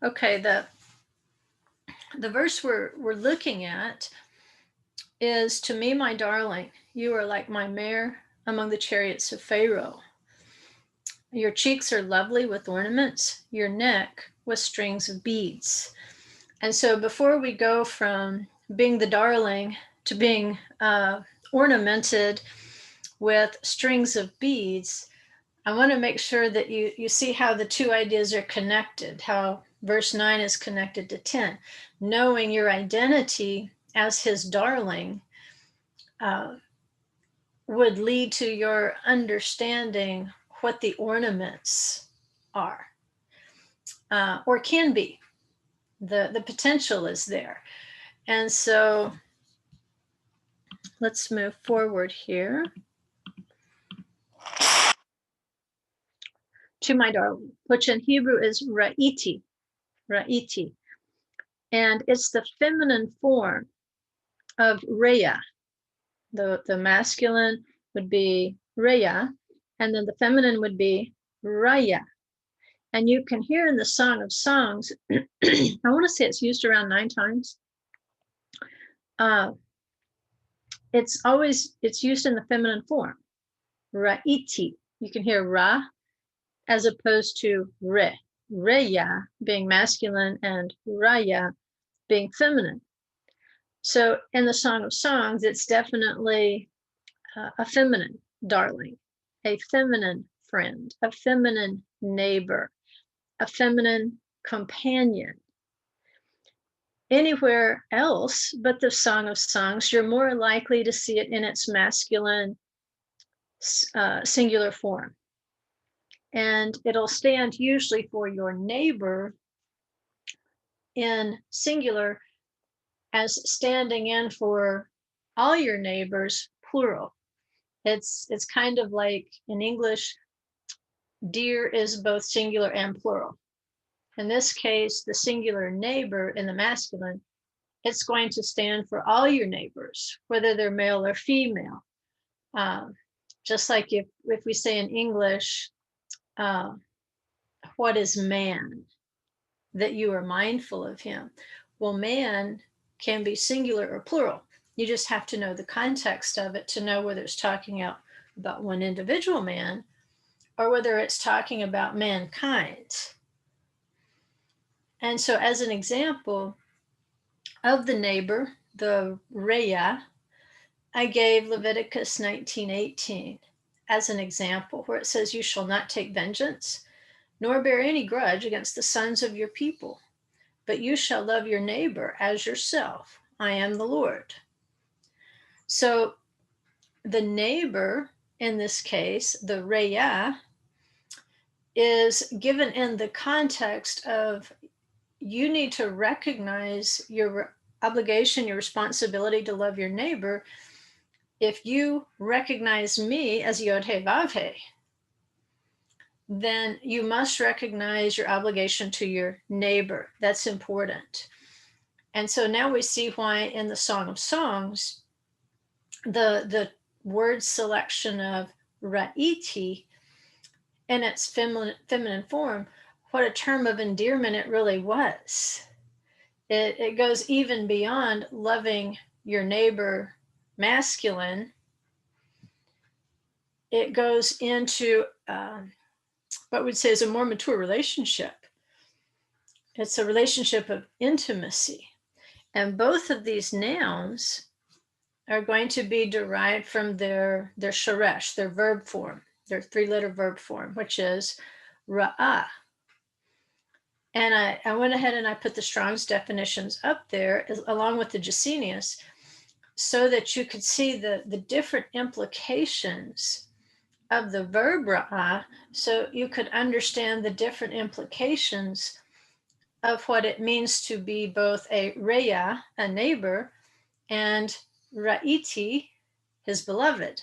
Okay, the verse we're looking at is, "To me, my darling, you are like my mare among the chariots of Pharaoh. Your cheeks are lovely with ornaments, your neck with strings of beads." And so before we go from being the darling to being ornamented with strings of beads, I want to make sure that you see how the two ideas are connected, how verse 9 is connected to 10. Knowing your identity as his darling would lead to your understanding what the ornaments are, or can be. The potential is there. And so let's move forward here to my darling, which in Hebrew is ra'iti, ra'iti. And it's the feminine form of Rhea. The masculine would be Rhea, and then the feminine would be Raya. And you can hear in the Song of Songs, I want to say it's used around 9 times. It's used in the feminine form, Ra'iti. You can hear Ra as opposed to Re. Reya being masculine and Raya being feminine. So in the Song of Songs, it's definitely a feminine darling, a feminine friend, a feminine neighbor, a feminine companion. Anywhere else but the Song of Songs, you're more likely to see it in its masculine singular form. And it'll stand usually for your neighbor in singular as standing in for all your neighbors, plural. It's kind of like in English, dear is both singular and plural. In this case, the singular neighbor in the masculine, it's going to stand for all your neighbors, whether they're male or female. Just like if we say in English, what is man? That you are mindful of him. Well, man can be singular or plural. You just have to know the context of it to know whether it's talking about one individual man or whether it's talking about mankind. And so as an example of the neighbor, the Rhea, I gave Leviticus 19:18 as an example, where it says, "You shall not take vengeance, nor bear any grudge against the sons of your people, but you shall love your neighbor as yourself. I am the Lord." So the neighbor, in this case, the Rhea, is given in the context of you need to recognize your obligation, your responsibility to love your neighbor. If you recognize me as Yod He Vav He, then you must recognize your obligation to your neighbor. That's important. And so now we see why in the Song of Songs, the word selection of Ra'iti in its feminine form, what a term of endearment it really was. It goes even beyond loving your neighbor masculine. It goes into what we'd say is a more mature relationship. It's a relationship of intimacy. And both of these nouns are going to be derived from their sheresh, their verb form, their 3-letter verb form, which is ra'ah. And I went ahead and I put the Strong's definitions up there along with the Gesenius so that you could see the different implications of the verb ra'ah, so you could understand the different implications of what it means to be both a reya, a neighbor, and ra'iti, his beloved,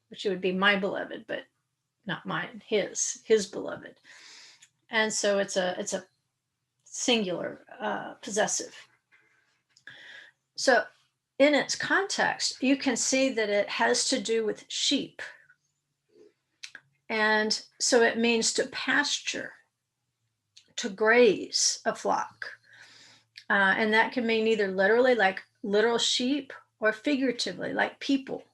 which would be my beloved, but not mine, his beloved. And so it's a singular possessive. So in its context, you can see that it has to do with sheep. And so it means to pasture, to graze a flock. And that can mean either literally, like literal sheep, or figuratively, like people,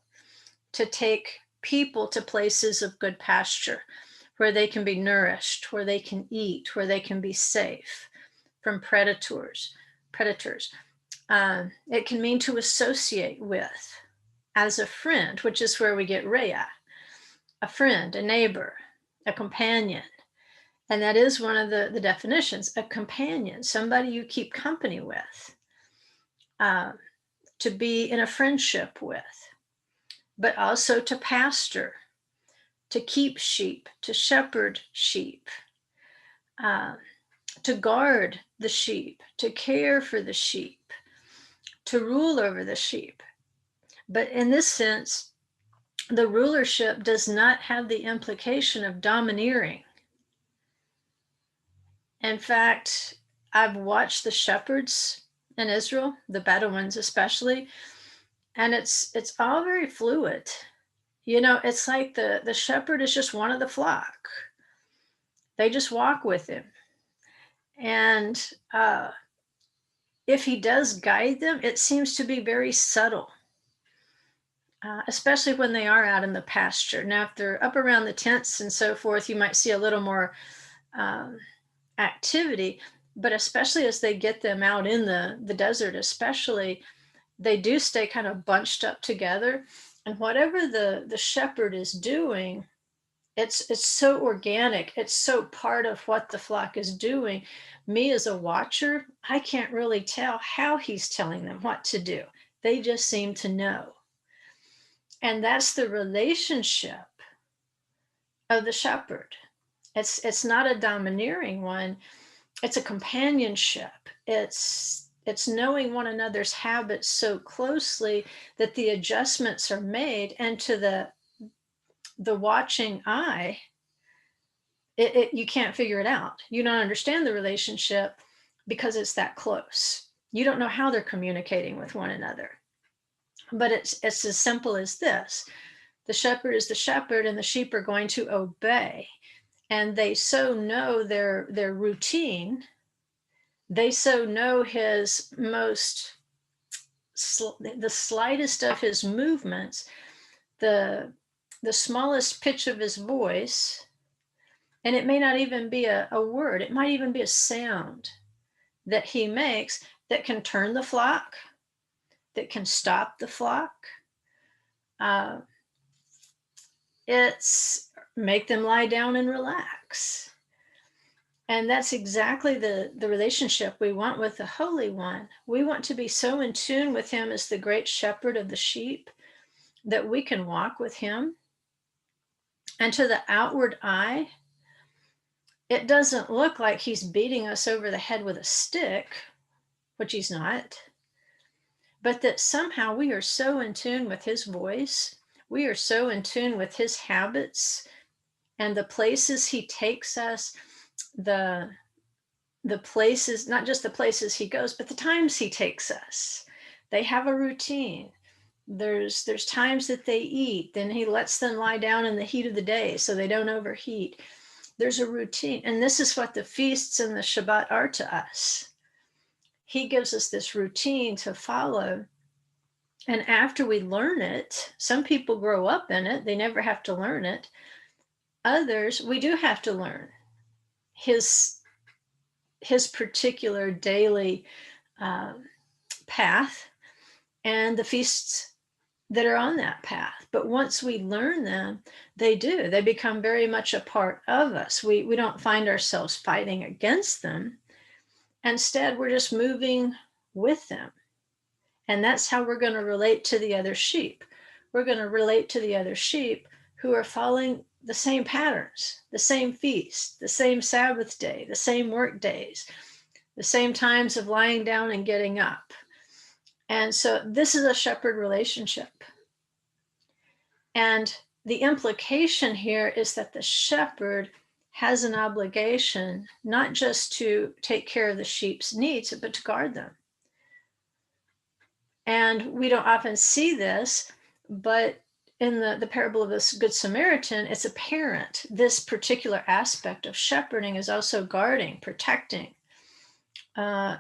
to take people to places of good pasture where they can be nourished, where they can eat, where they can be safe from predators. It can mean to associate with as a friend, which is where we get Rhea, a friend, a neighbor, a companion. And that is one of the definitions, a companion, somebody you keep company with, to be in a friendship with, but also to pastor, to keep sheep, to shepherd sheep, to guard the sheep, to care for the sheep, to rule over the sheep. But in this sense, the rulership does not have the implication of domineering. In fact, I've watched the shepherds in Israel, the Bedouins especially, and it's all very fluid. You know, it's like the shepherd is just one of the flock. They just walk with him. And if he does guide them, it seems to be very subtle, especially when they are out in the pasture. Now, if they're up around the tents and so forth, you might see a little more activity, but especially as they get them out in the desert, especially, they do stay kind of bunched up together. And whatever the shepherd is doing, it's so organic. It's so part of what the flock is doing. Me as a watcher, I can't really tell how he's telling them what to do. They just seem to know. And that's the relationship of the shepherd. It's not a domineering one. It's a companionship. It's knowing one another's habits so closely that the adjustments are made, and to the watching eye, you can't figure it out. You don't understand the relationship because it's that close. You don't know how they're communicating with one another. But it's as simple as this. The shepherd is the shepherd, and the sheep are going to obey. And they so know their routine. They so know his the slightest of his movements, the smallest pitch of his voice. And it may not even be a word. It might even be a sound that he makes that can turn the flock, that can stop the flock. It's make them lie down and relax. And that's exactly the relationship we want with the Holy One. We want to be so in tune with him as the great shepherd of the sheep that we can walk with him. And to the outward eye, it doesn't look like he's beating us over the head with a stick, which he's not, but that somehow we are so in tune with his voice. We are so in tune with his habits and the places he takes us, the places, not just the places he goes, but the times he takes us. They have a routine. There's times that they eat, then he lets them lie down in the heat of the day so they don't overheat. There's a routine. And this is what the feasts and the Shabbat are to us. He gives us this routine to follow. And after we learn it, some people grow up in it, they never have to learn it. Others, we do have to learn his particular daily path and the feasts that are on that path. But once we learn them, they become very much a part of us. We don't find ourselves fighting against them. Instead, we're just moving with them. And that's how we're going to relate to the other sheep. We're going to relate to the other sheep who are following the same patterns, the same feast, the same Sabbath day, the same work days, the same times of lying down and getting up. And so this is a shepherd relationship. And the implication here is that the shepherd has an obligation not just to take care of the sheep's needs, but to guard them. And we don't often see this, but in the parable of this Good Samaritan, it's apparent this particular aspect of shepherding is also guarding, protecting a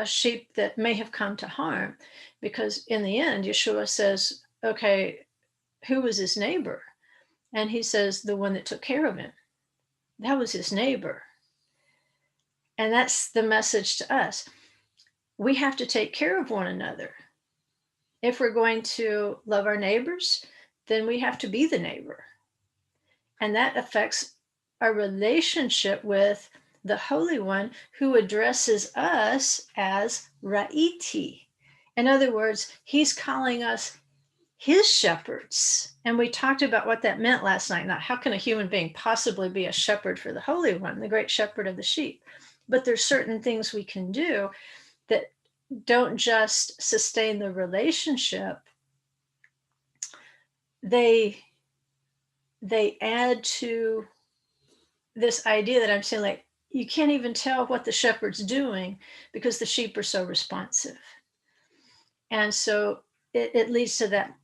sheep that may have come to harm. Because in the end, Yeshua says, okay, who was his neighbor? And he says, the one that took care of him. That was his neighbor. And that's the message to us. We have to take care of one another. If we're going to love our neighbors, then we have to be the neighbor. And that affects our relationship with the Holy One, who addresses us as Ra'iti. In other words, he's calling us his shepherds. And we talked about what that meant last night. Not how can a human being possibly be a shepherd for the Holy One, the great shepherd of the sheep? But there's certain things we can do that don't just sustain the relationship. They add to this idea that I'm saying, like, you can't even tell what the shepherd's doing because the sheep are so responsive. And so it leads to that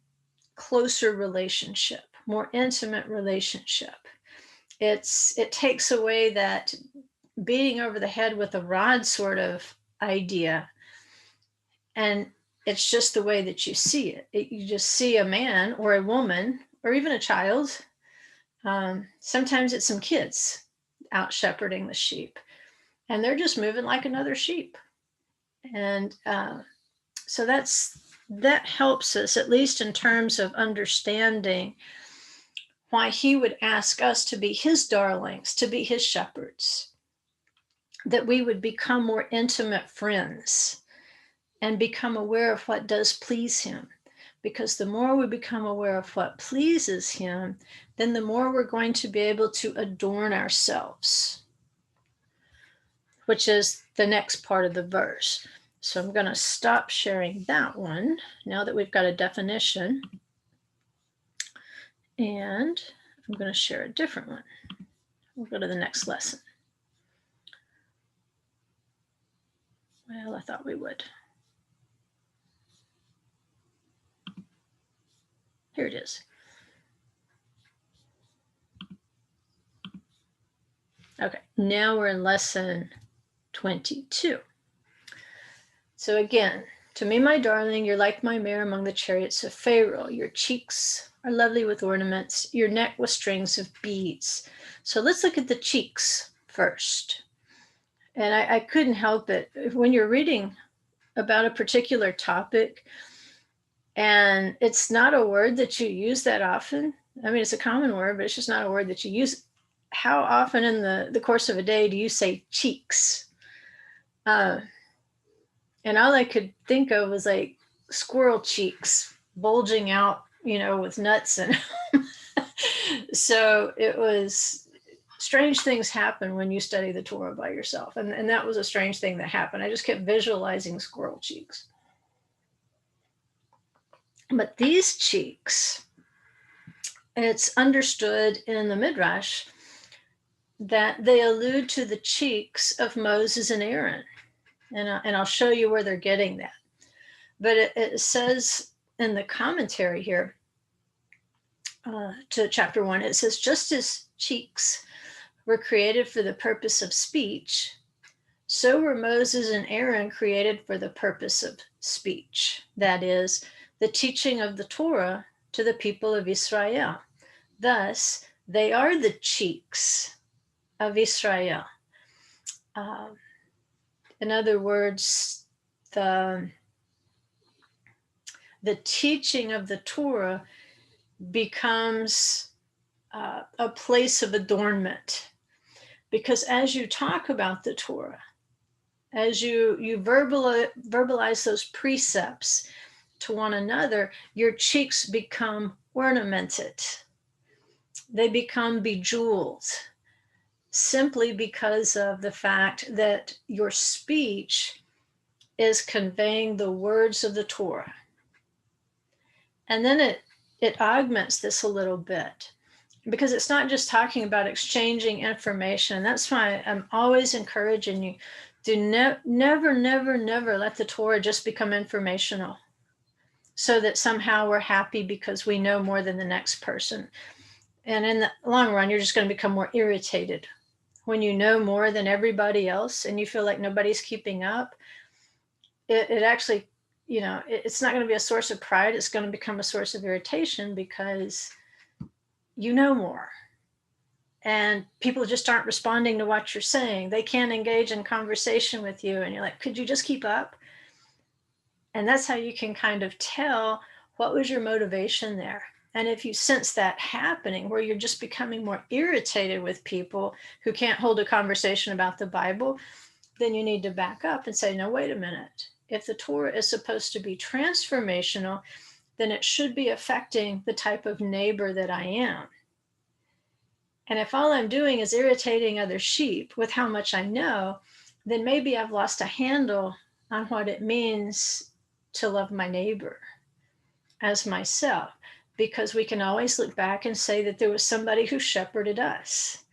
closer relationship, more intimate relationship. It takes away that beating over the head with a rod sort of idea. And it's just the way that you see it. You just see a man or a woman or even a child. Sometimes it's some kids out shepherding the sheep, and they're just moving like another sheep. And so that helps us, at least in terms of understanding why he would ask us to be his darlings, to be his shepherds, that we would become more intimate friends and become aware of what does please him. Because the more we become aware of what pleases him, then the more we're going to be able to adorn ourselves, which is the next part of the verse. So I'm going to stop sharing that one now that we've got a definition. And I'm going to share a different one. We'll go to the next lesson. Well, I thought we would. Here it is. Okay, now we're in lesson 22. So again, to me, my darling, you're like my mare among the chariots of Pharaoh. Your cheeks are lovely with ornaments, your neck with strings of beads. So let's look at the cheeks first. And I couldn't help it. When you're reading about a particular topic, and it's not a word that you use that often. I mean, it's a common word, but it's just not a word that you use. How often in the course of a day do you say cheeks? And all I could think of was like squirrel cheeks bulging out, with nuts in them. So it was, strange things happen when you study the Torah by yourself. And that was a strange thing that happened. I just kept visualizing squirrel cheeks. But these cheeks, it's understood in the Midrash that they allude to the cheeks of Moses and Aaron. And I'll show you where they're getting that. But it says in the commentary here to chapter 1, it says, just as cheeks were created for the purpose of speech, so were Moses and Aaron created for the purpose of speech. That is, the teaching of the Torah to the people of Israel. Thus, they are the cheeks of Israel. In other words, the teaching of the Torah becomes a place of adornment. Because as you talk about the Torah, as you verbalize those precepts to one another, your cheeks become ornamented. They become bejeweled, simply because of the fact that your speech is conveying the words of the Torah. And then it augments this a little bit, because it's not just talking about exchanging information. And that's why I'm always encouraging you, do never let the Torah just become informational. so that somehow we're happy because we know more than the next person. And in the long run, you're just going to become more irritated. When you know more than everybody else and you feel like nobody's keeping up, it actually, it's not going to be a source of pride. It's going to become a source of irritation because you know more. And people just aren't responding to what you're saying. They can't engage in conversation with you. And you're like, could you just keep up? And that's how you can kind of tell what was your motivation there. And if you sense that happening, where you're just becoming more irritated with people who can't hold a conversation about the Bible, then you need to back up and say, no, wait a minute. If the Torah is supposed to be transformational, then it should be affecting the type of neighbor that I am. And if all I'm doing is irritating other sheep with how much I know, then maybe I've lost a handle on what it means to love my neighbor as myself, because we can always look back and say that there was somebody who shepherded us.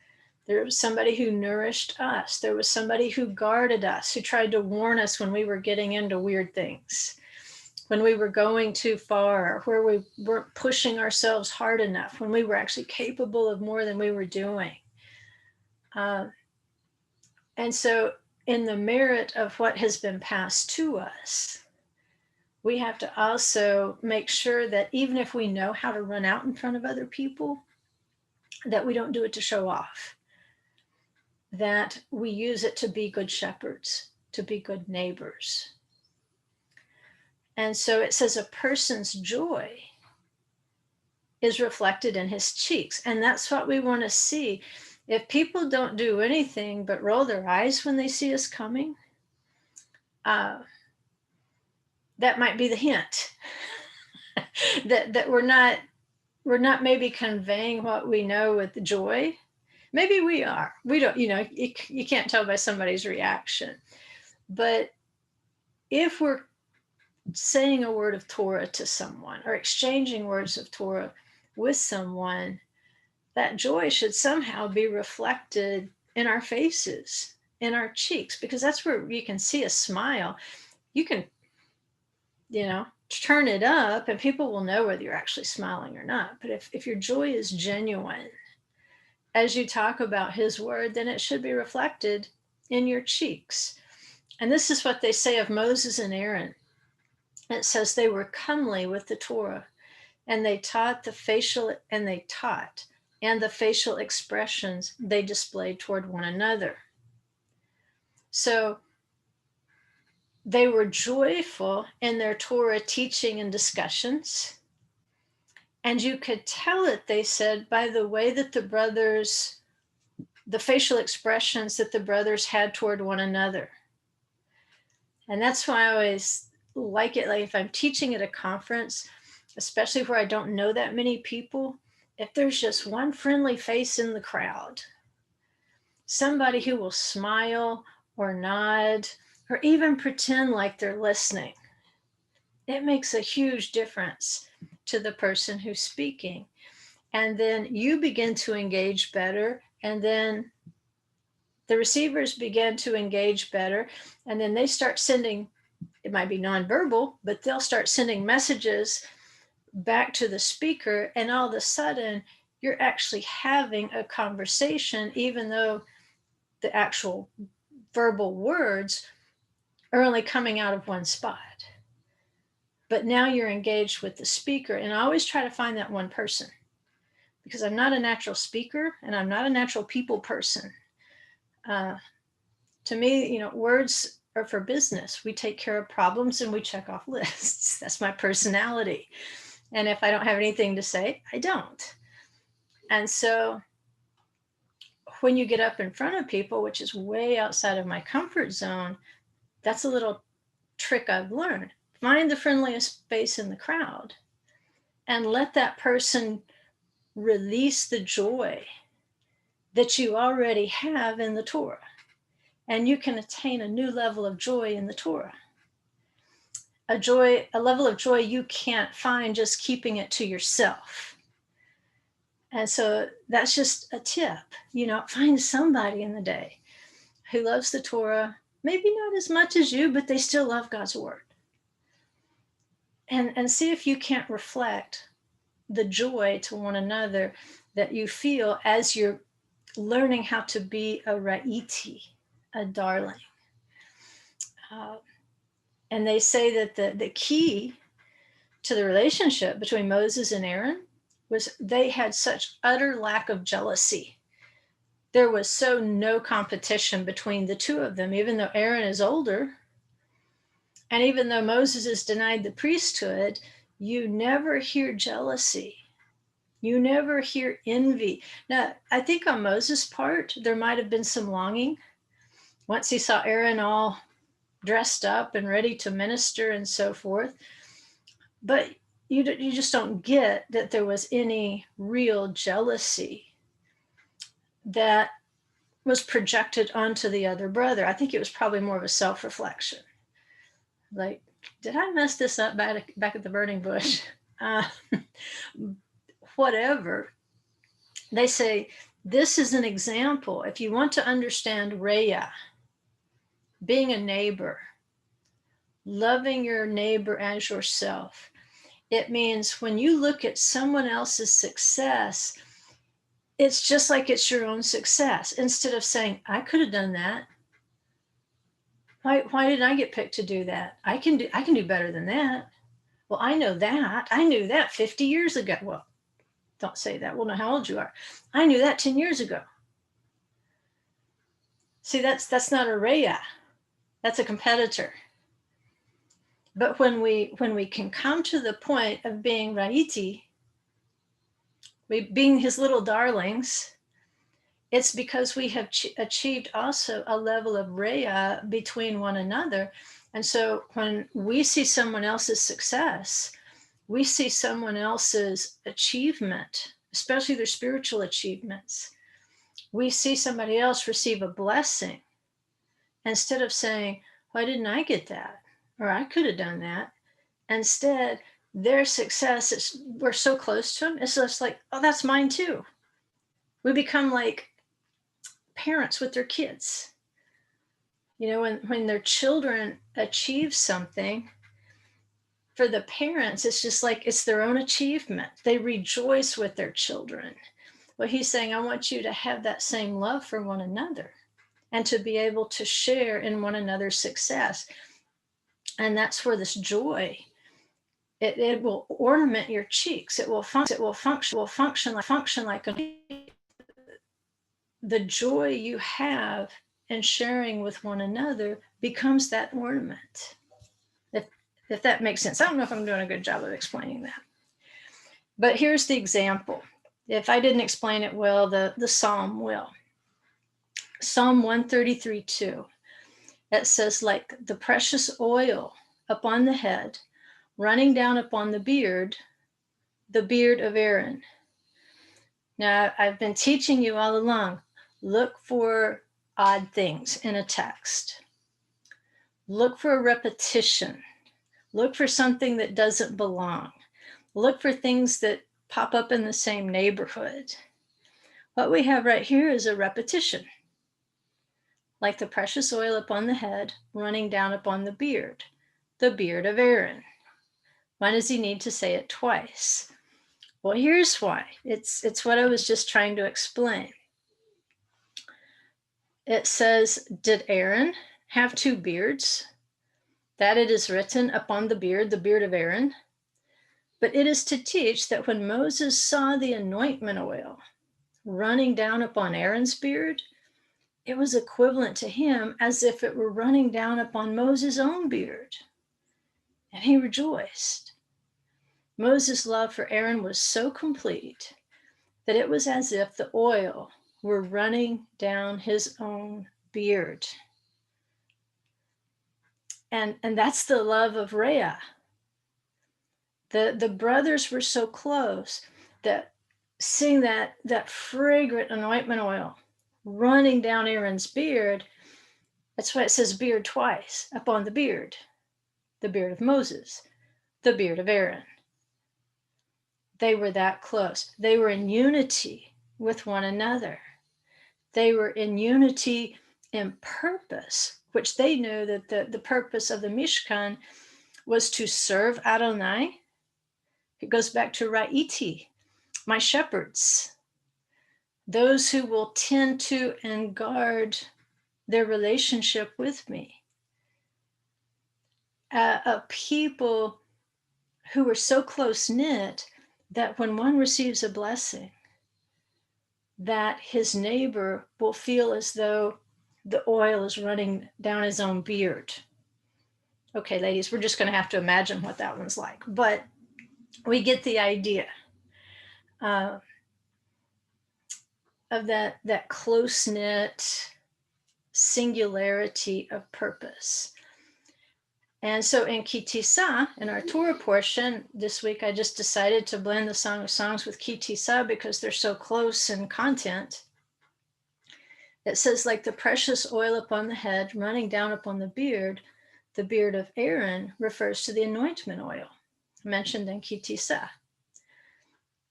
There was somebody who nourished us. There was somebody who guarded us, who tried to warn us when we were getting into weird things, when we were going too far, where we weren't pushing ourselves hard enough, when we were actually capable of more than we were doing. And so in the merit of what has been passed to us, we have to also make sure that even if we know how to run out in front of other people, that we don't do it to show off, that we use it to be good shepherds, to be good neighbors. And so it says a person's joy is reflected in his cheeks. And that's what we want to see. If people don't do anything but roll their eyes when they see us coming, that might be the hint that we're not maybe conveying what we know with joy. Maybe we are. We don't, you can't tell by somebody's reaction. But if we're saying a word of Torah to someone or exchanging words of Torah with someone, that joy should somehow be reflected in our faces, in our cheeks, because that's where you can see a smile. You can, turn it up and people will know whether you're actually smiling or not. But if your joy is genuine, as you talk about his word, then it should be reflected in your cheeks. And this is what they say of Moses and Aaron. It says they were comely with the Torah, and they taught the facial expressions they displayed toward one another. So they were joyful in their Torah teaching and discussions. And you could tell it, they said, by the way that the facial expressions that the brothers had toward one another. And that's why I always like it. Like if I'm teaching at a conference, especially where I don't know that many people, if there's just one friendly face in the crowd, somebody who will smile or nod or even pretend like they're listening, it makes a huge difference to the person who's speaking. And then you begin to engage better, and then the receivers begin to engage better, and then they start sending, it might be nonverbal, but they'll start sending messages back to the speaker, and all of a sudden you're actually having a conversation, even though the actual verbal words are only coming out of one spot. But now you're engaged with the speaker. And I always try to find that one person, because I'm not a natural speaker and I'm not a natural people person. To me, words are for business. We take care of problems and we check off lists. That's my personality. And if I don't have anything to say, I don't. And so when you get up in front of people, which is way outside of my comfort zone, that's a little trick I've learned. Find the friendliest space in the crowd and let that person release the joy that you already have in the Torah. And you can attain a new level of joy in the Torah. A level of joy you can't find just keeping it to yourself. And so that's just a tip, find somebody in the day who loves the Torah, maybe not as much as you, but they still love God's word. and see if you can't reflect the joy to one another that you feel as you're learning how to be a ra'iti, a darling. Uh, and they say that the key to the relationship between Moses and Aaron was they had such utter lack of jealousy. There was so no competition between the two of them, even though Aaron is older. And even though Moses is denied the priesthood, you never hear jealousy. You never hear envy. Now, I think on Moses' part, there might have been some longing. Once he saw Aaron all dressed up and ready to minister and so forth. But you just don't get that there was any real jealousy that was projected onto the other brother. I think it was probably more of a self-reflection. Like, did I mess this up back at the burning bush? Whatever. They say this is an example. If you want to understand Raya, being a neighbor, loving your neighbor as yourself, it means when you look at someone else's success, it's just like it's your own success. Instead of saying, I could have done that. Why didn't I get picked to do that? I can do better than that. Well, I know that. I knew that 50 years ago. Well, don't say that. We'll know how old you are. I knew that 10 years ago. See, that's not a Raya. That's a competitor. But when we can come to the point of being Ra'iti, being his little darlings, it's because we have achieved also a level of Raya between one another. And so when we see someone else's success, we see someone else's achievement, especially their spiritual achievements. We see somebody else receive a blessing. Instead of saying, why didn't I get that? Or I could have done that. Instead, their success, we're so close to them, it's just like, oh, that's mine too. We become like parents with their kids. You know, when their children achieve something, for the parents, it's just like it's their own achievement. They rejoice with their children. Well, he's saying, I want you to have that same love for one another and to be able to share in one another's success. And that's where this joy, it will ornament your cheeks. It will function like the joy you have in sharing with one another becomes that ornament. If that makes sense. I don't know if I'm doing a good job of explaining that. But here's the example. If I didn't explain it well, the psalm will. Psalm 133:2. It says, like the precious oil upon the head, running down upon the beard of Aaron. Now, I've been teaching you all along, look for odd things in a text. Look for a repetition. Look for something that doesn't belong. Look for things that pop up in the same neighborhood. What we have right here is a repetition. Like the precious oil upon the head, running down upon the beard of Aaron. Why does he need to say it twice? Well, here's why. It's what I was just trying to explain. It says, did Aaron have two beards? That it is written upon the beard of Aaron. But it is to teach that when Moses saw the anointment oil running down upon Aaron's beard, it was equivalent to him as if it were running down upon Moses' own beard. And he rejoiced. Moses' love for Aaron was so complete that it was as if the oil were running down his own beard. And that's the love of Raya. The brothers were so close that seeing that fragrant anointment oil running down Aaron's beard, that's why it says beard twice, upon the beard of Moses, the beard of Aaron. They were that close. They were in unity with one another. They were in unity in purpose, which they knew that the purpose of the Mishkan was to serve Adonai. It goes back to Ra'iti, my shepherds, those who will tend to and guard their relationship with me. A people who are so close-knit that when one receives a blessing, that his neighbor will feel as though the oil is running down his own beard. Okay, ladies, we're just going to have to imagine what that one's like, but we get the idea of that close-knit singularity of purpose. And so in Kitisa, in our Torah portion this week, I just decided to blend the Song of Songs with Kitisa because they're so close in content. It says, like the precious oil upon the head running down upon the beard of Aaron refers to the anointment oil mentioned in Kitisa.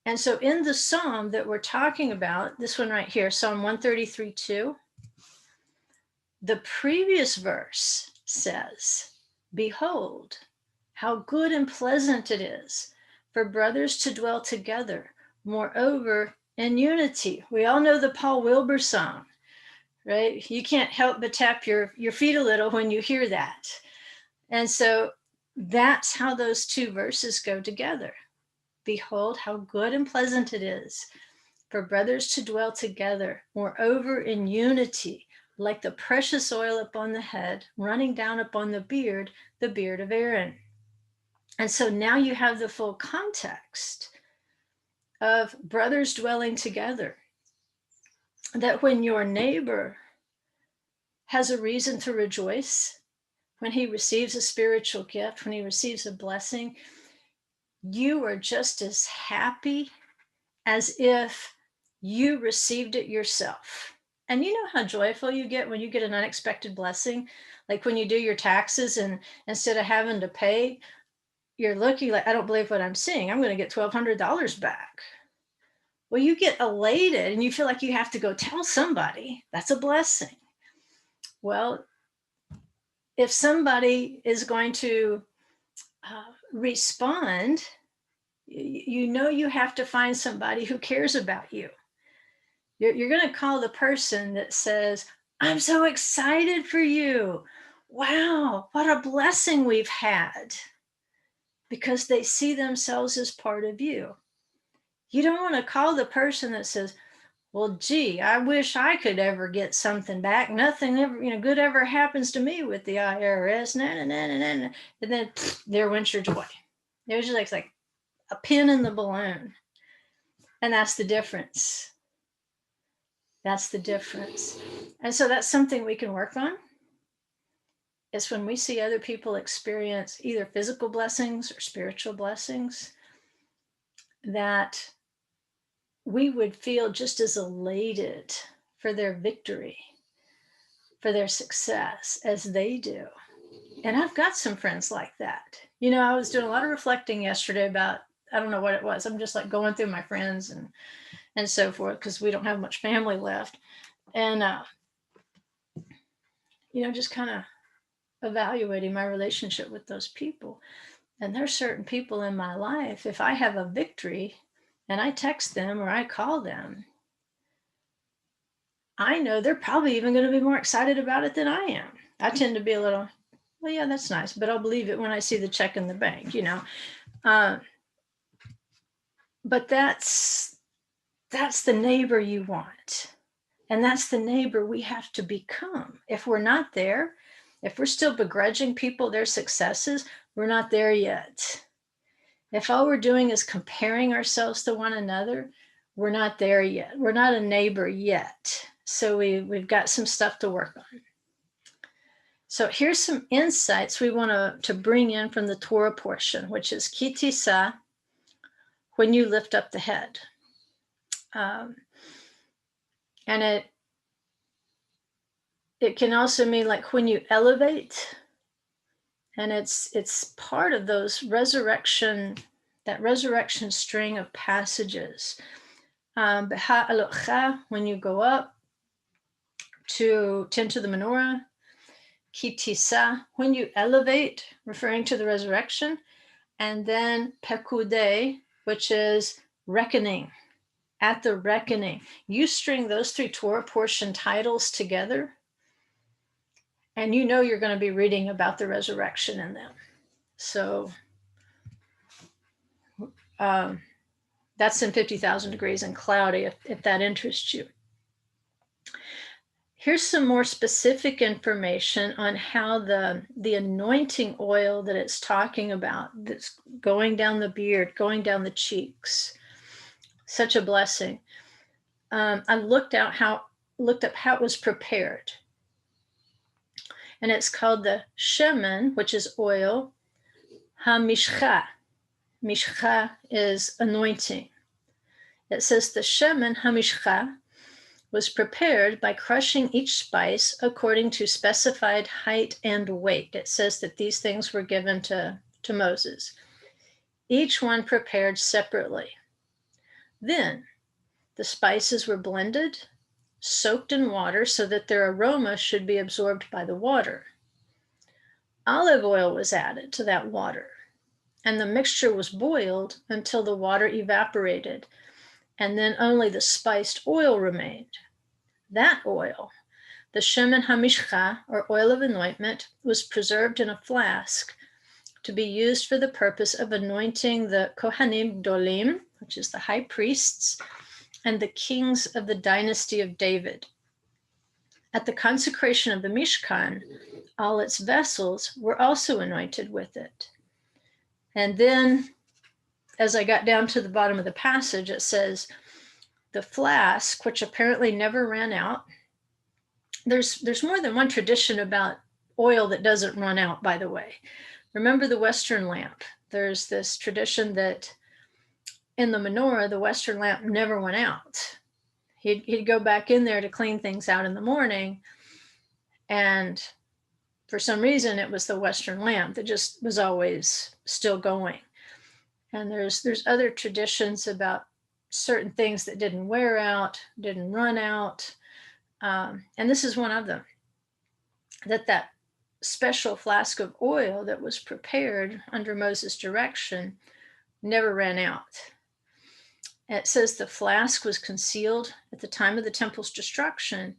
And so in the psalm that we're talking about, this one right here, Psalm 133:2, the previous verse says, behold, how good and pleasant it is for brothers to dwell together, moreover, in unity. We all know the Paul Wilbur song, right? You can't help but tap your feet a little when you hear that. And so that's how those two verses go together. Behold, how good and pleasant it is for brothers to dwell together, moreover, in unity, like the precious oil upon the head, running down upon the beard of Aaron. And so now you have the full context of brothers dwelling together. That when your neighbor has a reason to rejoice, when he receives a spiritual gift, when he receives a blessing, you are just as happy as if you received it yourself. And you know how joyful you get when you get an unexpected blessing? Like when you do your taxes and instead of having to pay, you're looking like, I don't believe what I'm seeing. I'm going to get $1,200 back. Well, you get elated and you feel like you have to go tell somebody. That's a blessing. Well, if somebody is going to respond, you know you have to find somebody who cares about you. You're going to call the person that says, I'm so excited for you. Wow, what a blessing we've had. Because they see themselves as part of you. You don't want to call the person that says, well, gee, I wish I could ever get something back. Nothing ever, good ever happens to me with the IRS. And then there went your joy. It was just like a pin in the balloon. And that's the difference. That's the difference. And so that's something we can work on. Is when we see other people experience either physical blessings or spiritual blessings, that we would feel just as elated for their victory, for their success as they do. And I've got some friends like that. I was doing a lot of reflecting yesterday about, I don't know what it was. I'm just like going through my friends and so forth, because we don't have much family left. And, just kind of evaluating my relationship with those people. And there's certain people in my life, if I have a victory and I text them or I call them, I know they're probably even going to be more excited about it than I am. I tend to be a little, well, yeah, that's nice, but I'll believe it when I see the check in the bank, But that's the neighbor you want. And that's the neighbor we have to become. If we're not there, if we're still begrudging people their successes, we're not there yet. If all we're doing is comparing ourselves to one another, we're not there yet. We're not a neighbor yet. So we've got some stuff to work on. So here's some insights we want to bring in from the Torah portion, which is Kitisa, when you lift up the head. And it can also mean like when you elevate, and it's part of those resurrection string of passages. Beha Elocha, when you go up to tend to the menorah. Kitisa, when you elevate, referring to the resurrection, and then pekude, which is reckoning, at the reckoning. You string those three Torah portion titles together, and you know you're going to be reading about the resurrection in them. So that's in 50,000 degrees and cloudy, if that interests you. Here's some more specific information on how the anointing oil that it's talking about, that's going down the beard, going down the cheeks, such a blessing. I looked up how it was prepared. And it's called the shemen, which is oil, ha-mishcha. Mishcha is anointing. It says the shemen ha-mishcha was prepared by crushing each spice according to specified height and weight. It says that these things were given to Moses, each one prepared separately. Then the spices were blended, soaked in water so that their aroma should be absorbed by the water. Olive oil was added to that water, and the mixture was boiled until the water evaporated, and then only the spiced oil remained. That oil, the shemen hamishcha, or oil of anointment, was preserved in a flask to be used for the purpose of anointing the Kohanim Gdolim, which is the high priests, and the kings of the dynasty of David. At the consecration of the Mishkan, all its vessels were also anointed with it. And then, as I got down to the bottom of the passage, it says, the flask, which apparently never ran out. There's more than one tradition about oil that doesn't run out, by the way. Remember the Western lamp. There's this tradition that in the menorah, the Western lamp never went out. He'd go back in there to clean things out in the morning, and for some reason, it was the Western lamp that just was always still going. And there's other traditions about certain things that didn't wear out, didn't run out. And this is one of them, that special flask of oil that was prepared under Moses' direction never ran out. It says the flask was concealed at the time of the temple's destruction,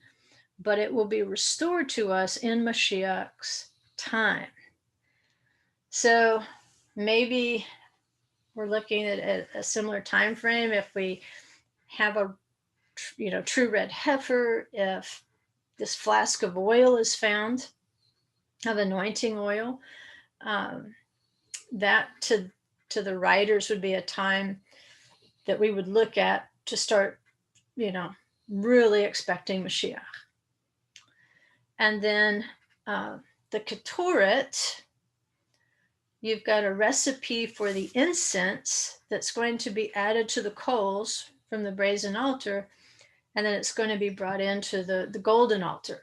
but it will be restored to us in Mashiach's time. So maybe we're looking at a similar time frame if we have a true red heifer, if this flask of oil is found, of anointing oil, that to the writers would be a time that we would look at to start, really expecting Mashiach. And then the Ketoret, you've got a recipe for the incense that's going to be added to the coals from the brazen altar, and then it's going to be brought into the golden altar.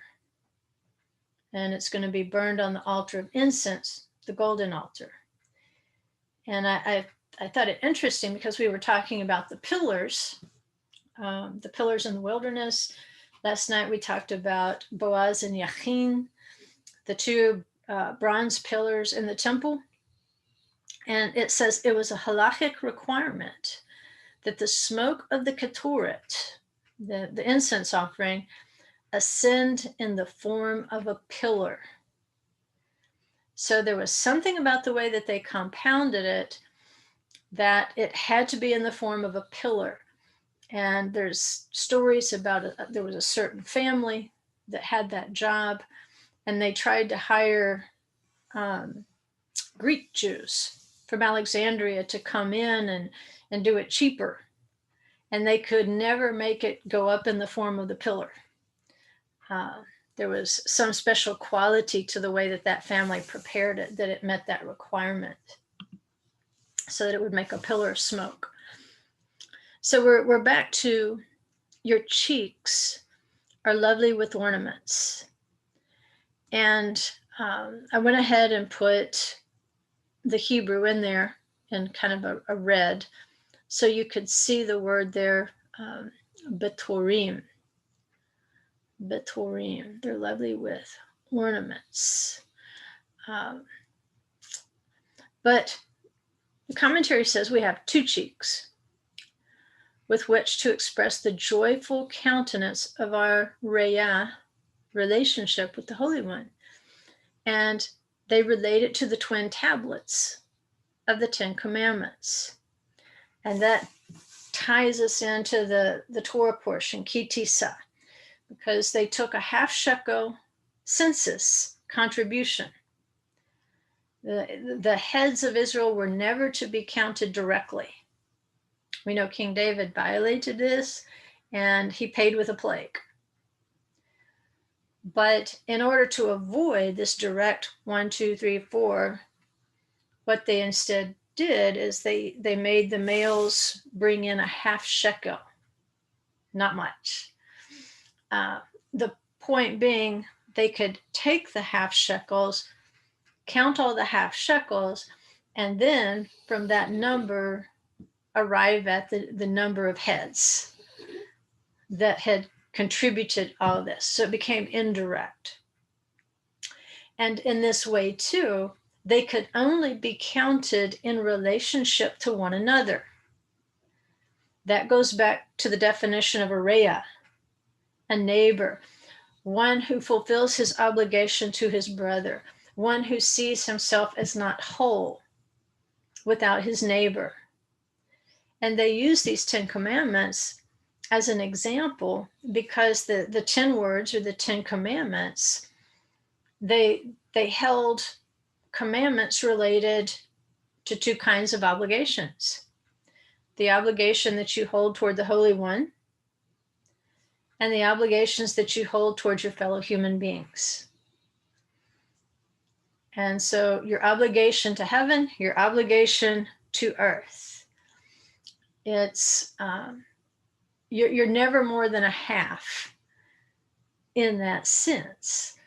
And it's going to be burned on the altar of incense, the golden altar. And I thought it interesting because we were talking about the pillars in the wilderness. Last night we talked about Boaz and Yachin, the two bronze pillars in the temple. And it says it was a halachic requirement that the smoke of the Ketoret, the incense offering, ascend in the form of a pillar. So there was something about the way that they compounded it, that it had to be in the form of a pillar. And there's stories about there was a certain family that had that job, and they tried to hire Greek Jews from Alexandria to come in and do it cheaper. And they could never make it go up in the form of the pillar. There was some special quality to the way that family prepared it, that it met that requirement, so that it would make a pillar of smoke. So we're back to your cheeks are lovely with ornaments. And I went ahead and put the Hebrew in there in kind of a red, so you could see the word there, betorim. Betorim, they're lovely with ornaments. But the commentary says we have two cheeks with which to express the joyful countenance of our relationship with the Holy One. And they relate it to the twin tablets of the Ten Commandments. And that ties us into the Torah portion, Kitisa, because they took a half-shekel census contribution. The heads of Israel were never to be counted directly. We know King David violated this, and he paid with a plague. But in order to avoid this direct 1, 2, 3, 4, what they instead did is they made the males bring in a half-shekel, not much. The point being, they could take the half-shekels, count all the half-shekels, and then from that number arrive at the number of heads that had contributed all this. So it became indirect. And in this way, too, they could only be counted in relationship to one another. That goes back to the definition of a reah, a neighbor, one who fulfills his obligation to his brother, one who sees himself as not whole without his neighbor. And they use these 10 commandments as an example because the 10 words or the 10 commandments, they held commandments related to two kinds of obligations. The obligation that you hold toward the Holy One and the obligations that you hold towards your fellow human beings. And so your obligation to heaven, your obligation to earth. It's, you're never more than a half in that sense.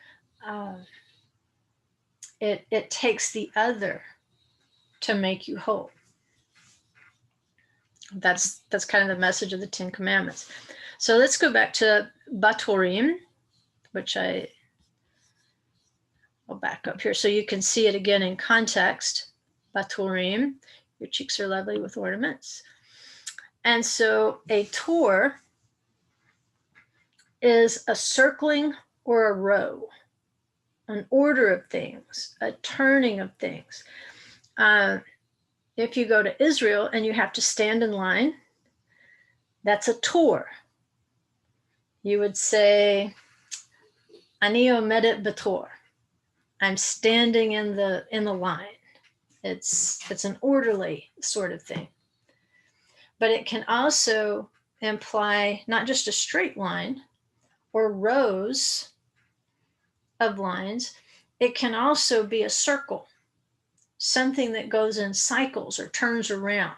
It takes the other to make you whole. That's kind of the message of the 10 Commandments. So let's go back to Baturim, which I'll back up here so you can see it again in context. Baturim, your cheeks are lovely with ornaments. And so a tor is a circling or a row, an order of things, a turning of things. If you go to Israel and you have to stand in line, that's a tor. You would say, Ani omedet b'tor. I'm standing in the line. It's an orderly sort of thing. But it can also imply not just a straight line or rows of lines. It can also be a circle, something that goes in cycles or turns around.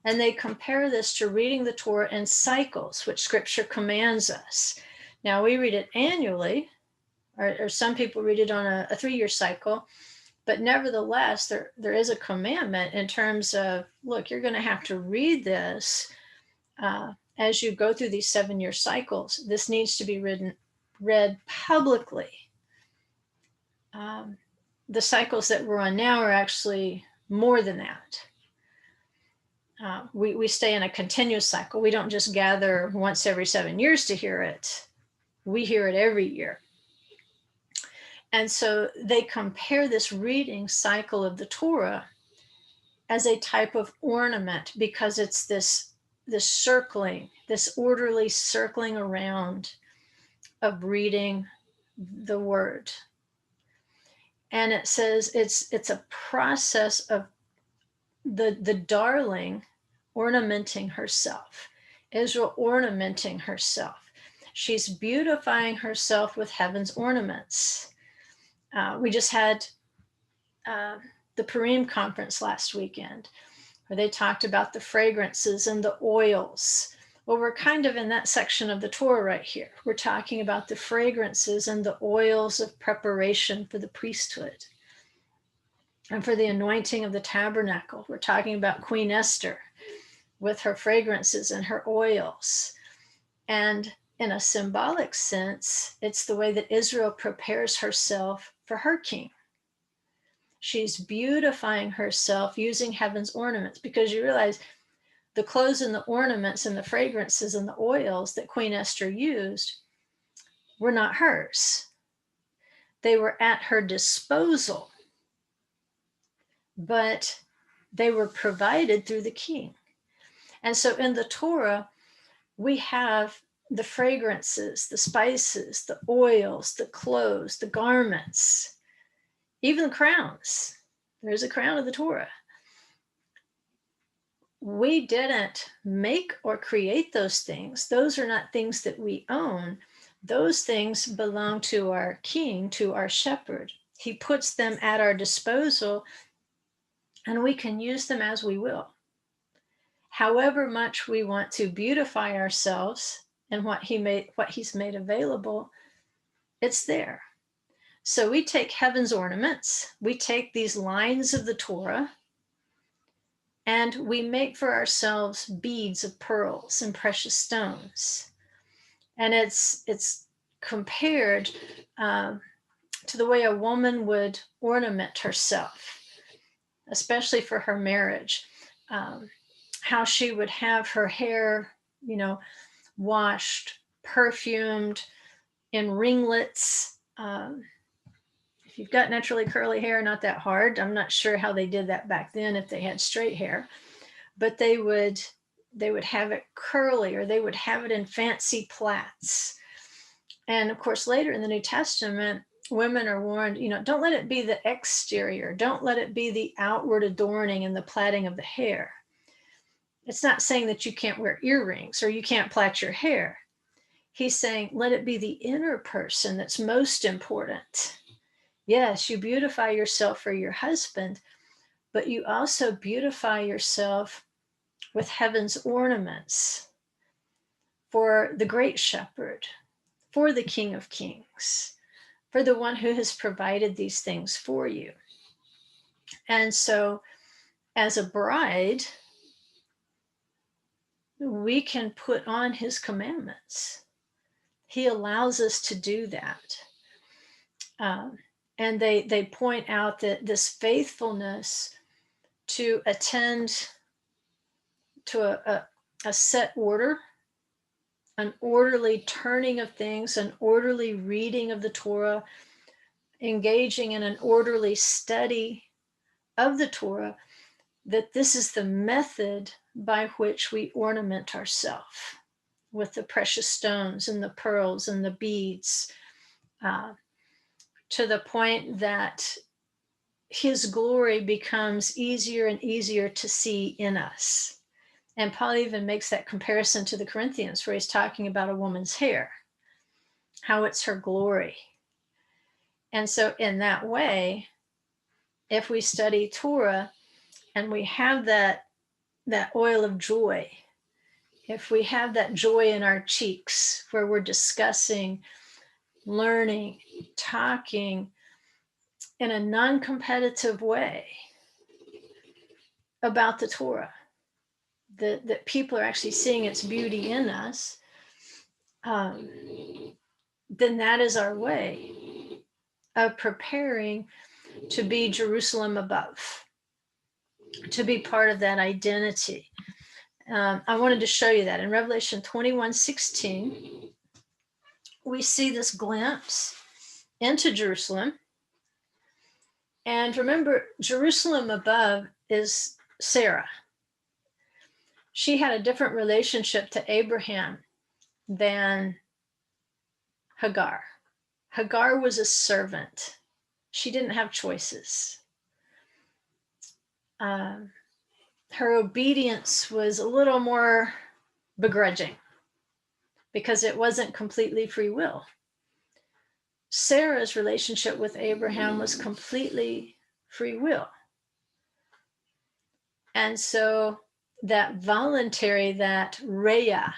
And they compare this to reading the Torah in cycles, which Scripture commands us. Now, we read it annually, or some people read it on a 3-year cycle. But nevertheless, there is a commandment in terms of, look, you're going to have to read this as you go through these 7-year cycles. This needs to be read publicly. The cycles that we're on now are actually more than that. We stay in a continuous cycle. We don't just gather once every 7 years to hear it. We hear it every year. And so they compare this reading cycle of the Torah as a type of ornament because it's this circling, this orderly circling around of reading the word. And it says it's a process of the darling ornamenting herself, Israel ornamenting herself. She's beautifying herself with heaven's ornaments. We just had the Purim conference last weekend, where they talked about the fragrances and the oils. Well, we're kind of in that section of the Torah right here. We're talking about the fragrances and the oils of preparation for the priesthood and for the anointing of the tabernacle. We're talking about Queen Esther with her fragrances and her oils. And in a symbolic sense, it's the way that Israel prepares herself for her king. She's beautifying herself using heaven's ornaments, because you realize the clothes and the ornaments and the fragrances and the oils that Queen Esther used were not hers. They were at her disposal, but they were provided through the king. And so in the Torah, we have the fragrances, the spices, the oils, the clothes, the garments, even the crowns. There's a crown of the Torah. We didn't make or create those things. Those are not things that we own. Those things belong to our king, to our shepherd. He puts them at our disposal, and we can use them as we will. However much we want to beautify ourselves and what he's made available, it's there. So we take heaven's ornaments, we take these lines of the Torah, and we make for ourselves beads of pearls and precious stones. And it's compared to the way a woman would ornament herself, especially for her marriage. How she would have her hair, washed, perfumed, in ringlets. If you've got naturally curly hair, not that hard. I'm not sure how they did that back then if they had straight hair, but they would have it curly, or they would have it in fancy plaits. And of course, later in the New Testament, women are warned, don't let it be the exterior. Don't let it be the outward adorning and the plaiting of the hair. It's not saying that you can't wear earrings or you can't plait your hair. He's saying, let it be the inner person that's most important. Yes, you beautify yourself for your husband, but you also beautify yourself with heaven's ornaments for the great shepherd, for the King of Kings, for the one who has provided these things for you. And so as a bride, we can put on his commandments. He allows us to do that. And they point out that this faithfulness to attend to a set order, an orderly turning of things, an orderly reading of the Torah, engaging in an orderly study of the Torah, that this is the method by which we ornament ourselves with the precious stones and the pearls and the beads, to the point that his glory becomes easier and easier to see in us. And Paul even makes that comparison to the Corinthians, where he's talking about a woman's hair, how it's her glory. And so in that way, if we study Torah and we have that oil of joy, if we have that joy in our cheeks where we're discussing, learning, talking in a non-competitive way about the Torah, that people are actually seeing its beauty in us, then that is our way of preparing to be Jerusalem above, to be part of that identity. I wanted to show you that in Revelation 21:16, we see this glimpse into Jerusalem. And remember, Jerusalem above is Sarah. She had a different relationship to Abraham than Hagar. Hagar was a servant. She didn't have choices. Her obedience was a little more begrudging because it wasn't completely free will. Sarah's relationship with Abraham was completely free will. And so that voluntary, that Rhea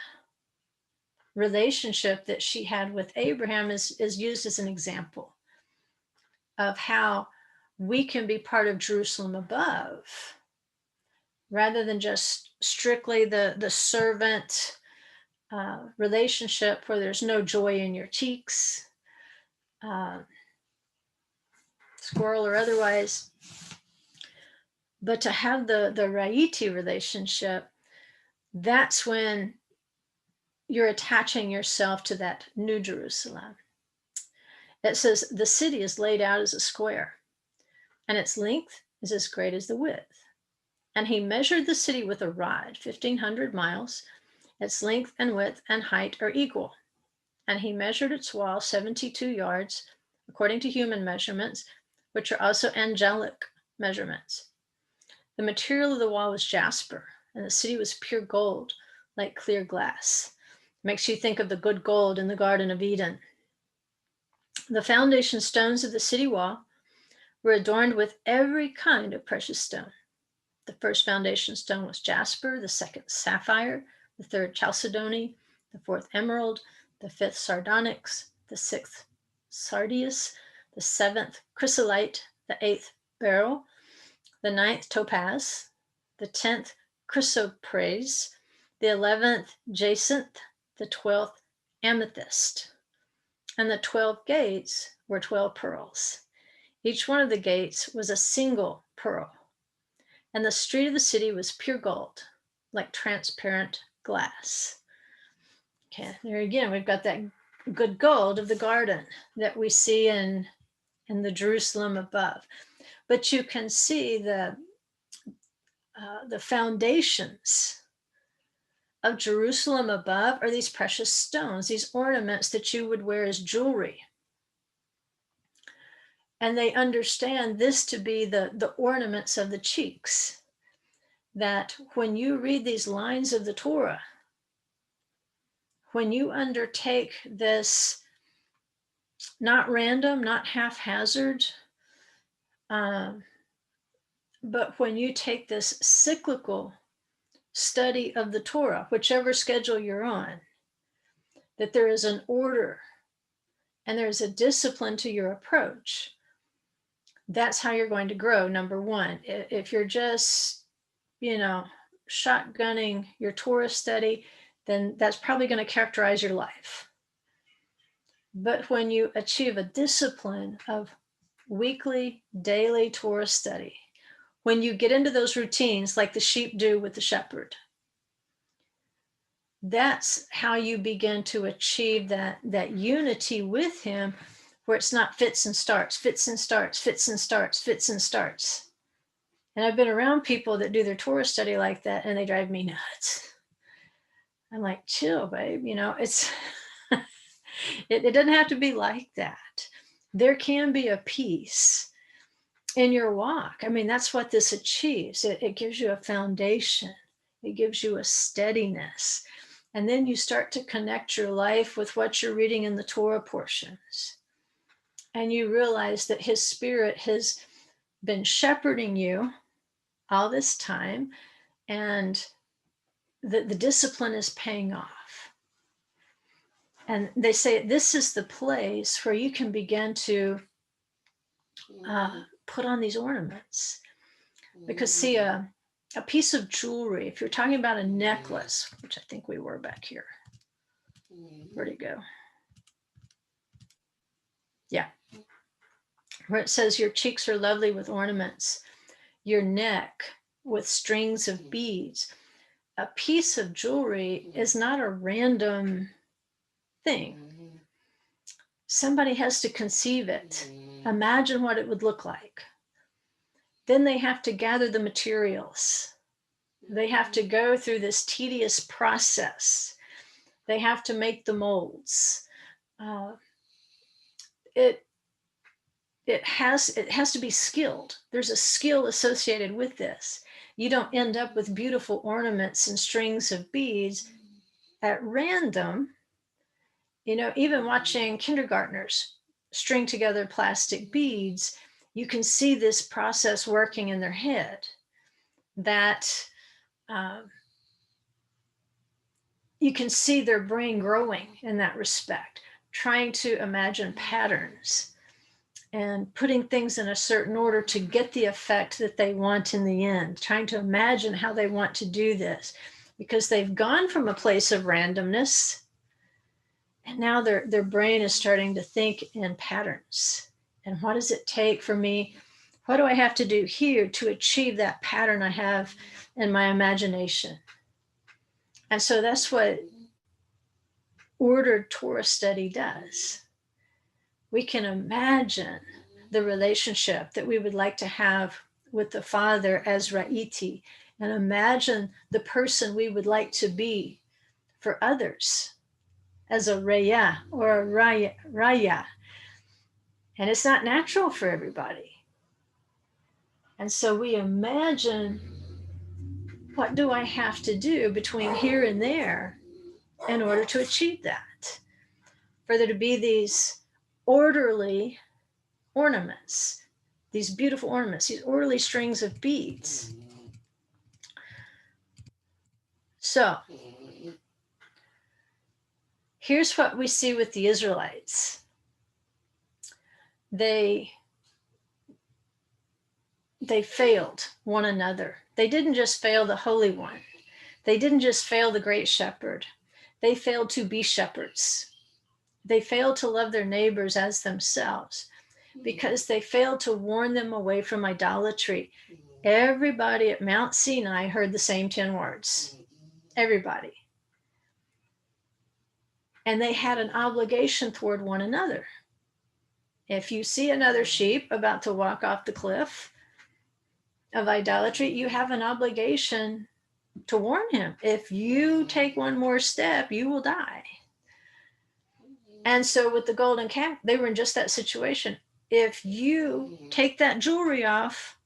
relationship that she had with Abraham is used as an example of how we can be part of Jerusalem above, rather than just strictly the servant, relationship where there's no joy in your cheeks, squirrel or otherwise. But to have the Raiti relationship, that's when you're attaching yourself to that New Jerusalem. It says the city is laid out as a square, and its length is as great as the width. And he measured the city with a rod, 1,500 miles. Its length and width and height are equal. And he measured its wall 72 yards, according to human measurements, which are also angelic measurements. The material of the wall was jasper, and the city was pure gold, like clear glass. Makes you think of the good gold in the Garden of Eden. The foundation stones of the city wall were adorned with every kind of precious stone. The first foundation stone was jasper, the second sapphire, the third chalcedony, the fourth emerald, the fifth sardonyx, the sixth sardius, the seventh chrysolite, the eighth beryl, the ninth topaz, the 10th chrysoprase, the 11th jacinth, the 12th amethyst. And the 12 gates were 12 pearls. Each one of the gates was a single pearl. And the street of the city was pure gold, like transparent glass. Okay, there again, we've got that good gold of the garden that we see in the Jerusalem above. But you can see the foundations of Jerusalem above are these precious stones, these ornaments that you would wear as jewelry. And they understand this to be the ornaments of the cheeks, that when you read these lines of the Torah, when you undertake this, not random, not haphazard, but when you take this cyclical study of the Torah, whichever schedule you're on, that there is an order and there's a discipline to your approach. That's how you're going to grow, number one. If you're just, shotgunning your Torah study, then that's probably going to characterize your life. But when you achieve a discipline of weekly, daily Torah study, when you get into those routines like the sheep do with the shepherd, that's how you begin to achieve that unity with him, where it's not fits and starts, fits and starts, fits and starts, fits and starts. And I've been around people that do their Torah study like that, and they drive me nuts. I'm like, chill, babe. It's it doesn't have to be like that. There can be a peace in your walk. I mean, that's what this achieves. It gives you a foundation. It gives you a steadiness. And then you start to connect your life with what you're reading in the Torah portions. And you realize that his spirit has been shepherding you all this time, and the discipline is paying off. And they say this is the place where you can begin to put on these ornaments. Because see, a piece of jewelry, if you're talking about a necklace, which I think we were back here. Where'd it go? Yeah. Where it says your cheeks are lovely with ornaments, your neck with strings of beads. A piece of jewelry is not a random thing. Somebody has to conceive it. Imagine what it would look like. Then they have to gather the materials. They have to go through this tedious process. They have to make the molds. It has to be skilled. There's a skill associated with this. You don't end up with beautiful ornaments and strings of beads at random. Even watching kindergartners string together plastic beads, you can see this process working in their head, that you can see their brain growing in that respect, trying to imagine patterns and putting things in a certain order to get the effect that they want in the end, trying to imagine how they want to do this. because they've gone from a place of randomness, and now their brain is starting to think in patterns. And what does it take for me? What do I have to do here to achieve that pattern I have in my imagination? And so that's what ordered Torah study does. We can imagine the relationship that we would like to have with the Father as Ra'iti, and imagine the person we would like to be for others as a Reya or a Raya. And it's not natural for everybody. And so we imagine, what do I have to do between here and there in order to achieve that? For there to be these orderly ornaments, these beautiful ornaments, these orderly strings of beads. So here's what we see with the Israelites. They failed one another. They didn't just fail the Holy One. They didn't just fail the Great Shepherd. They failed to be shepherds. They failed to love their neighbors as themselves because they failed to warn them away from idolatry. Everybody at Mount Sinai heard the same 10 words. Everybody. And they had an obligation toward one another. If you see another sheep about to walk off the cliff of idolatry, you have an obligation to warn him. If you take one more step, you will die. And so with the golden calf, they were in just that situation. If you take that jewelry off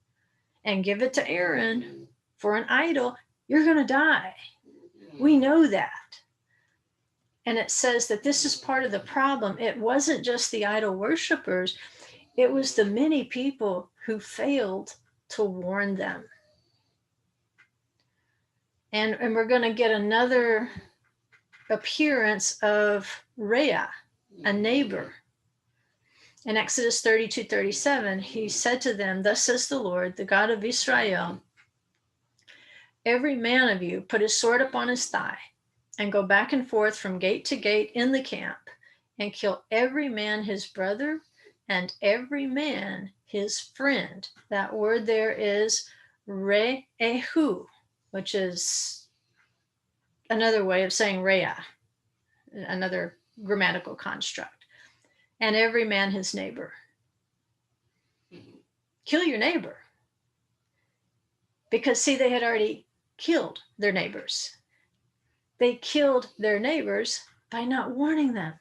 and give it to Aaron for an idol, you're going to die. We know that. And it says that this is part of the problem. It wasn't just the idol worshipers, it was the many people who failed to warn them. And we're going to get another appearance of Rhea, a neighbor. In Exodus 32:37, he said to them, "Thus says the Lord, the God of Israel, every man of you put his sword upon his thigh and go back and forth from gate to gate in the camp and kill every man his brother and every man his friend." That word there is re'ehu, which is another way of saying Rhea, another grammatical construct. And every man his neighbor. Kill your neighbor. Because, see, they had already killed their neighbors. They killed their neighbors by not warning them.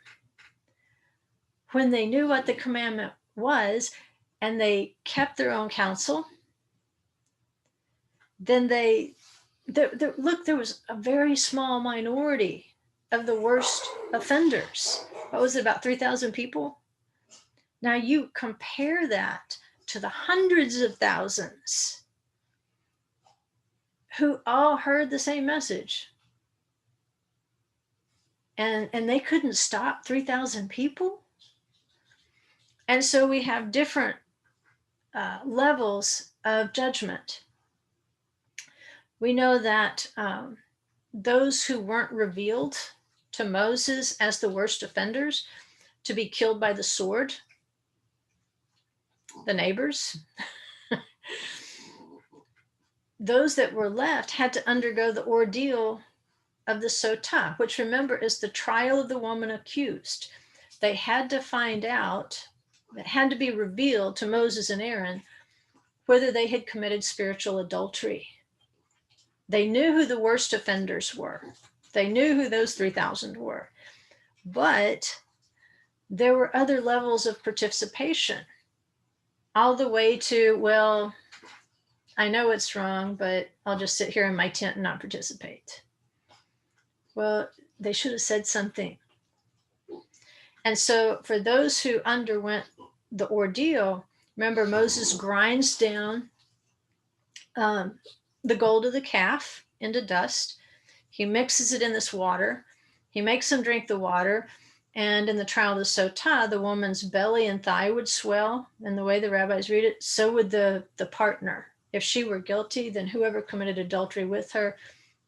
When they knew what the commandment was and they kept their own counsel, then look, there was a very small minority of the worst offenders. What was it, about 3,000 people? Now you compare that to the hundreds of thousands who all heard the same message. And they couldn't stop 3,000 people. And so we have different levels of judgment. We know that those who weren't revealed to Moses as the worst offenders to be killed by the sword, the neighbors, those that were left had to undergo the ordeal of the sotah, which, remember, is the trial of the woman accused. They had to find out, it had to be revealed to Moses and Aaron whether they had committed spiritual adultery. They knew who the worst offenders were. They knew who those 3,000 were. But there were other levels of participation, all the way to, well, I know it's wrong, but I'll just sit here in my tent and not participate. Well, they should have said something. And so for those who underwent the ordeal, remember, Moses grinds down the gold of the calf into dust. He mixes it in this water. He makes them drink the water. And in the trial of the sotah, the woman's belly and thigh would swell. And the way the rabbis read it, so would the partner. If she were guilty, then whoever committed adultery with her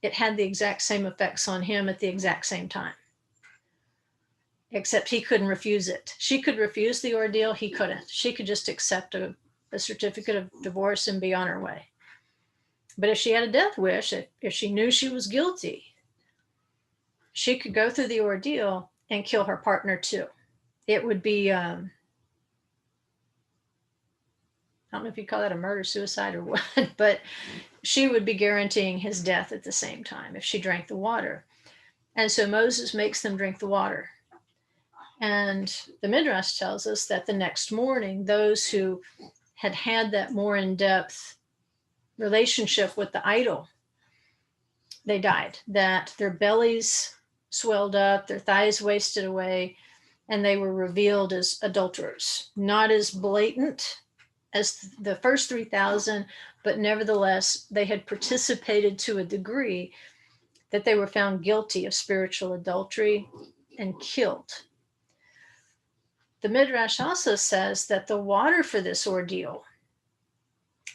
it had the exact same effects on him at the exact same time. Except he couldn't refuse it. She could refuse the ordeal, he couldn't. She could just accept a certificate of divorce and be on her way. But if she had a death wish, if she knew she was guilty, she could go through the ordeal and kill her partner too. It would be, I don't know if you call that a murder suicide or what, but she would be guaranteeing his death at the same time if she drank the water. And so Moses makes them drink the water. And the Midrash tells us that the next morning, those who had had that more in-depth relationship with the idol, they died, that their bellies swelled up, their thighs wasted away, and they were revealed as adulterers, not as blatant as the first 3,000, but nevertheless, they had participated to a degree that they were found guilty of spiritual adultery and killed. The Midrash also says that the water for this ordeal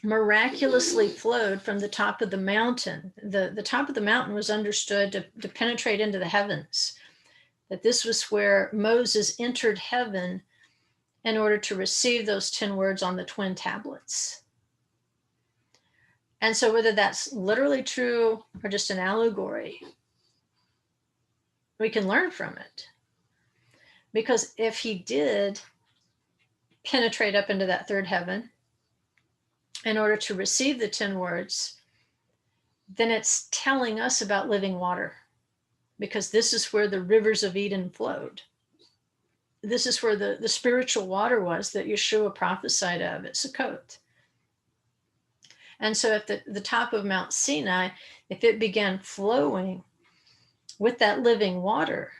miraculously flowed from the top of the mountain. The top of the mountain was understood to penetrate into the heavens, that this was where Moses entered heaven in order to receive those 10 words on the twin tablets. And so whether that's literally true or just an allegory, we can learn from it. Because if he did penetrate up into that third heaven in order to receive the 10 words, then it's telling us about living water, because this is where the rivers of Eden flowed. This is where the spiritual water was that Yeshua prophesied of at Sukkot. And so at the top of Mount Sinai, if it began flowing with that living water,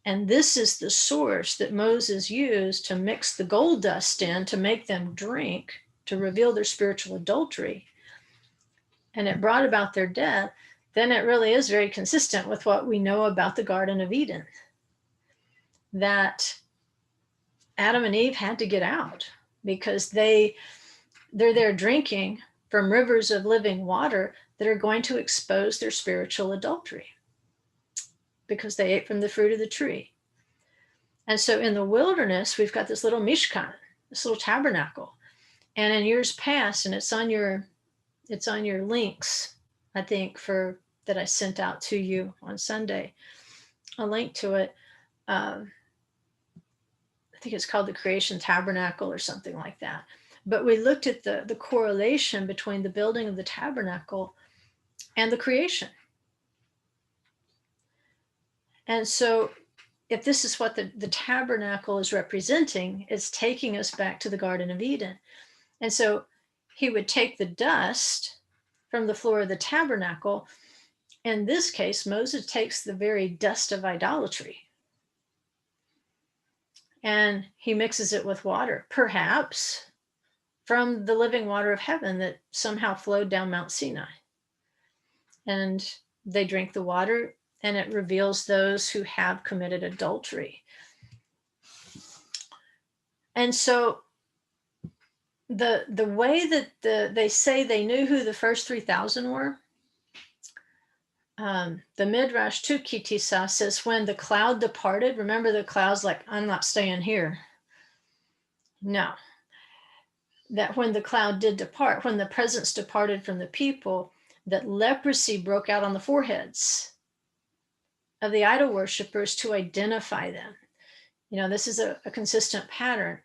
and this is the source that Moses used to mix the gold dust in to make them drink, to reveal their spiritual adultery, and it brought about their death, then it really is very consistent with what we know about the Garden of Eden, that Adam and Eve had to get out because they're there drinking from rivers of living water that are going to expose their spiritual adultery because they ate from the fruit of the tree. And so in the wilderness, we've got this little mishkan, this little tabernacle. And in years past, and it's on your links, I think, that I sent out to you on Sunday, a link to it. I think it's called the Creation Tabernacle or something like that. But we looked at the correlation between the building of the tabernacle and the creation. And so if this is what the tabernacle is representing, it's taking us back to the Garden of Eden. And so he would take the dust from the floor of the tabernacle. In this case, Moses takes the very dust of idolatry and he mixes it with water, perhaps from the living water of heaven that somehow flowed down Mount Sinai. And they drink the water, and it reveals those who have committed adultery. And so the way that they say they knew who the first 3,000 were, the Midrash to Kitisa says when the cloud departed, remember the cloud's like, I'm not staying here. No. That when the cloud did depart, when the presence departed from the people, that leprosy broke out on the foreheads of the idol worshipers to identify them. You know, this is a consistent pattern.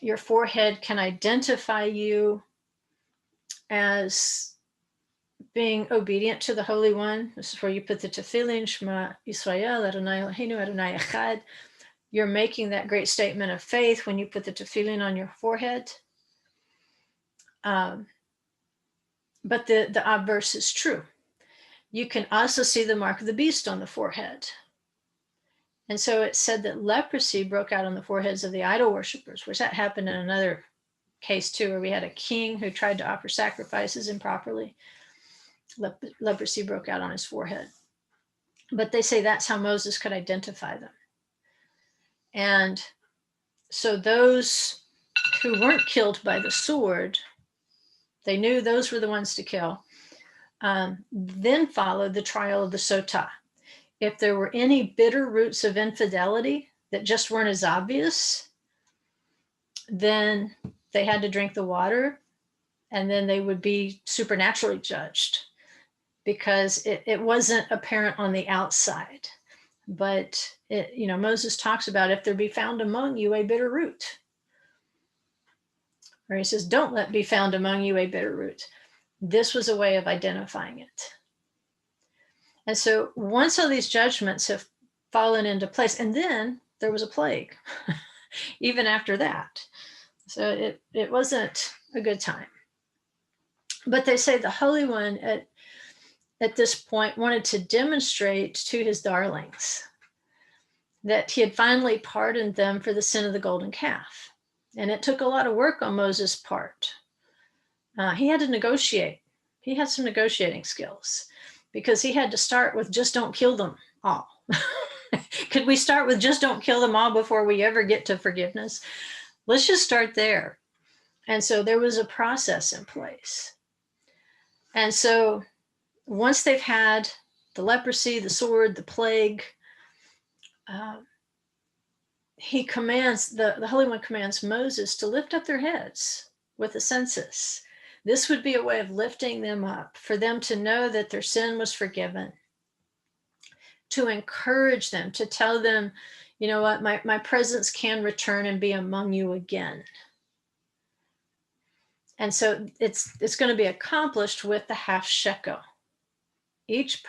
Your forehead can identify you as being obedient to the Holy One. This is where you put the tefillin, Shema Yisrael, Adonai Eloheinu, Adonai Echad. You're making that great statement of faith when you put the tefillin on your forehead. But the obverse is true. You can also see the mark of the beast on the forehead. And so it said that leprosy broke out on the foreheads of the idol worshipers, which that happened in another case too, where we had a king who tried to offer sacrifices improperly. Leprosy broke out on his forehead. But they say that's how Moses could identify them. And so those who weren't killed by the sword, they knew those were the ones to kill. Then followed the trial of the sotah. If there were any bitter roots of infidelity that just weren't as obvious, then they had to drink the water, and then they would be supernaturally judged because it wasn't apparent on the outside. But Moses talks about if there be found among you a bitter root, or he says, don't let be found among you a bitter root. This was a way of identifying it. And so once all these judgments have fallen into place, and then there was a plague even after that. So it wasn't a good time. But they say the Holy One at this point wanted to demonstrate to his darlings that he had finally pardoned them for the sin of the golden calf. And it took a lot of work on Moses' part. He had to negotiate. He had some negotiating skills because he had to start with just don't kill them all. Could we start with just don't kill them all before we ever get to forgiveness? Let's just start there. And so there was a process in place. And so once they've had the leprosy, the sword, the plague, he commands, the Holy One commands Moses to lift up their heads with the census. This would be a way of lifting them up, for them to know that their sin was forgiven, to encourage them, to tell them, you know what, my presence can return and be among you again. And so it's going to be accomplished with the half-shekel. Each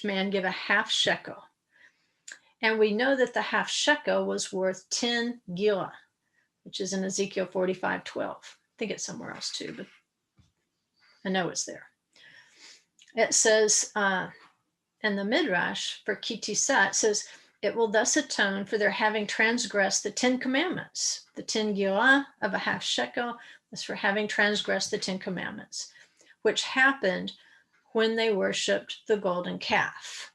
man give a half-shekel. And we know that the half-shekel was worth 10 gila, which is in Ezekiel 45:12. I think it's somewhere else too, but I know it's there. It says in the Midrash for Kitisa, it says, it will thus atone for their having transgressed the 10 commandments. The 10 gila of a half-shekel is for having transgressed the 10 commandments, which happened when they worshiped the golden calf.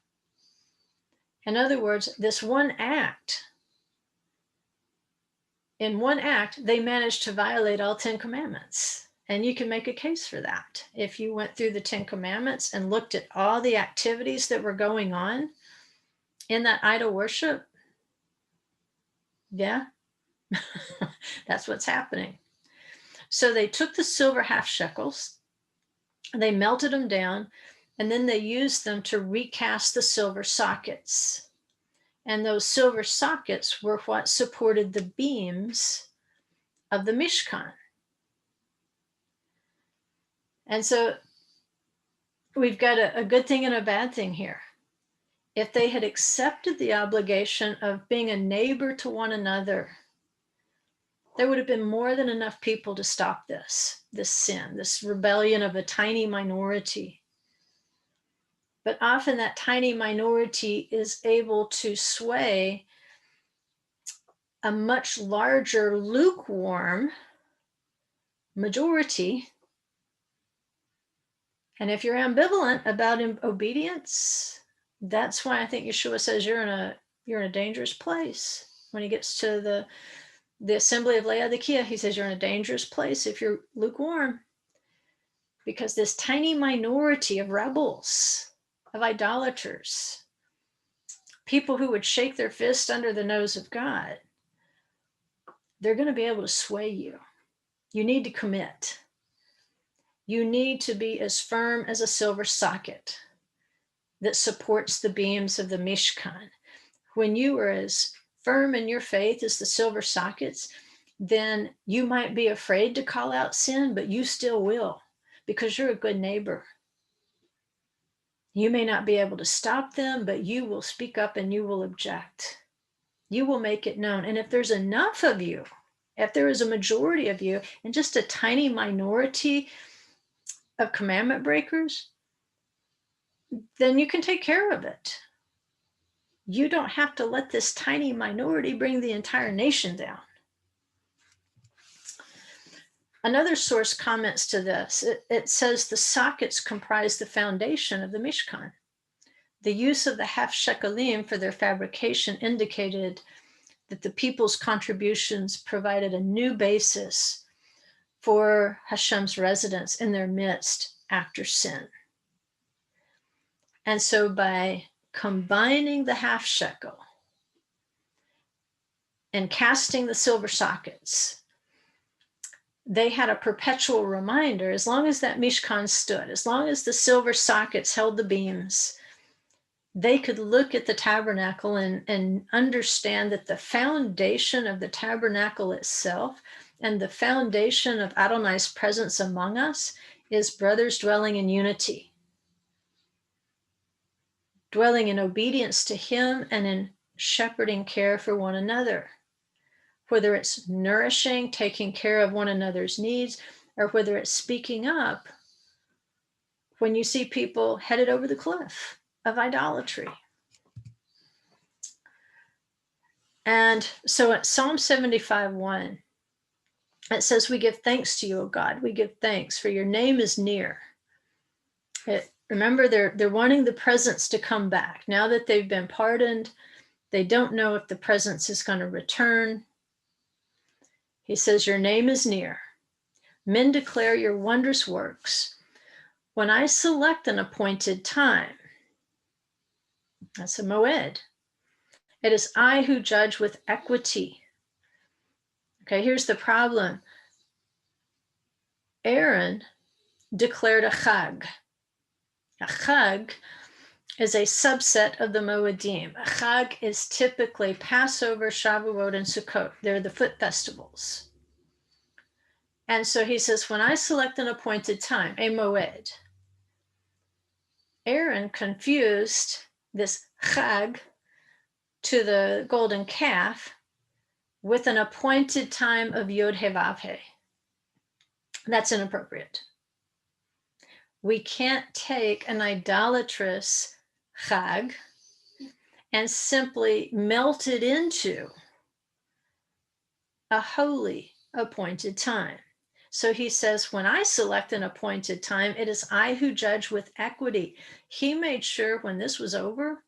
In other words, this one act, in one act, they managed to violate all 10 commandments. And you can make a case for that. If you went through the 10 commandments and looked at all the activities that were going on in that idol worship, yeah, that's what's happening. So they took the silver half shekels, they melted them down, and then they used them to recast the silver sockets. And those silver sockets were what supported the beams of the Mishkan. And so we've got a good thing and a bad thing here. If they had accepted the obligation of being a neighbor to one another, there would have been more than enough people to stop this sin, this rebellion of a tiny minority. But often that tiny minority is able to sway a much larger lukewarm majority. And if you're ambivalent about obedience, that's why I think Yeshua says you're in a dangerous place. When he gets to the assembly of Laodicea, he says you're in a dangerous place if you're lukewarm, because this tiny minority of rebels, of idolaters, people who would shake their fist under the nose of God, they're going to be able to sway you. You need to commit. You need to be as firm as a silver socket that supports the beams of the Mishkan. When you are as firm in your faith as the silver sockets, then you might be afraid to call out sin, but you still will, because you're a good neighbor. You may not be able to stop them, but you will speak up and you will object. You will make it known. And if there's enough of you, if there is a majority of you and just a tiny minority of commandment breakers, then you can take care of it. You don't have to let this tiny minority bring the entire nation down. Another source comments to this. It says the sockets comprise the foundation of the Mishkan. The use of the half-shekelim for their fabrication indicated that the people's contributions provided a new basis for Hashem's residence in their midst after sin. And so by combining the half-shekel and casting the silver sockets, they had a perpetual reminder, as long as that Mishkan stood, as long as the silver sockets held the beams, they could look at the tabernacle and understand that the foundation of the tabernacle itself and the foundation of Adonai's presence among us is brothers dwelling in unity, dwelling in obedience to him and in shepherding care for one another. Whether it's nourishing, taking care of one another's needs, or whether it's speaking up when you see people headed over the cliff of idolatry. And so at Psalm 75:1, it says, we give thanks to you, O God. We give thanks, for your name is near. Remember, they're wanting the presence to come back. Now that they've been pardoned, they don't know if the presence is going to return. He says, your name is near. Men declare your wondrous works. When I select an appointed time, that's a moed, it is I who judge with equity. Okay, here's the problem. Aaron declared a chag. A chag is a subset of the moedim. A chag is typically Passover, Shavuot, and Sukkot. They're the foot festivals. And so he says, when I select an appointed time, a moed, Aaron confused this chag to the golden calf with an appointed time of Yod He Vav He. That's inappropriate. We can't take an idolatrous chag and simply melt it into a holy appointed time. So he says, when I select an appointed time, it is I who judge with equity. He made sure when this was over,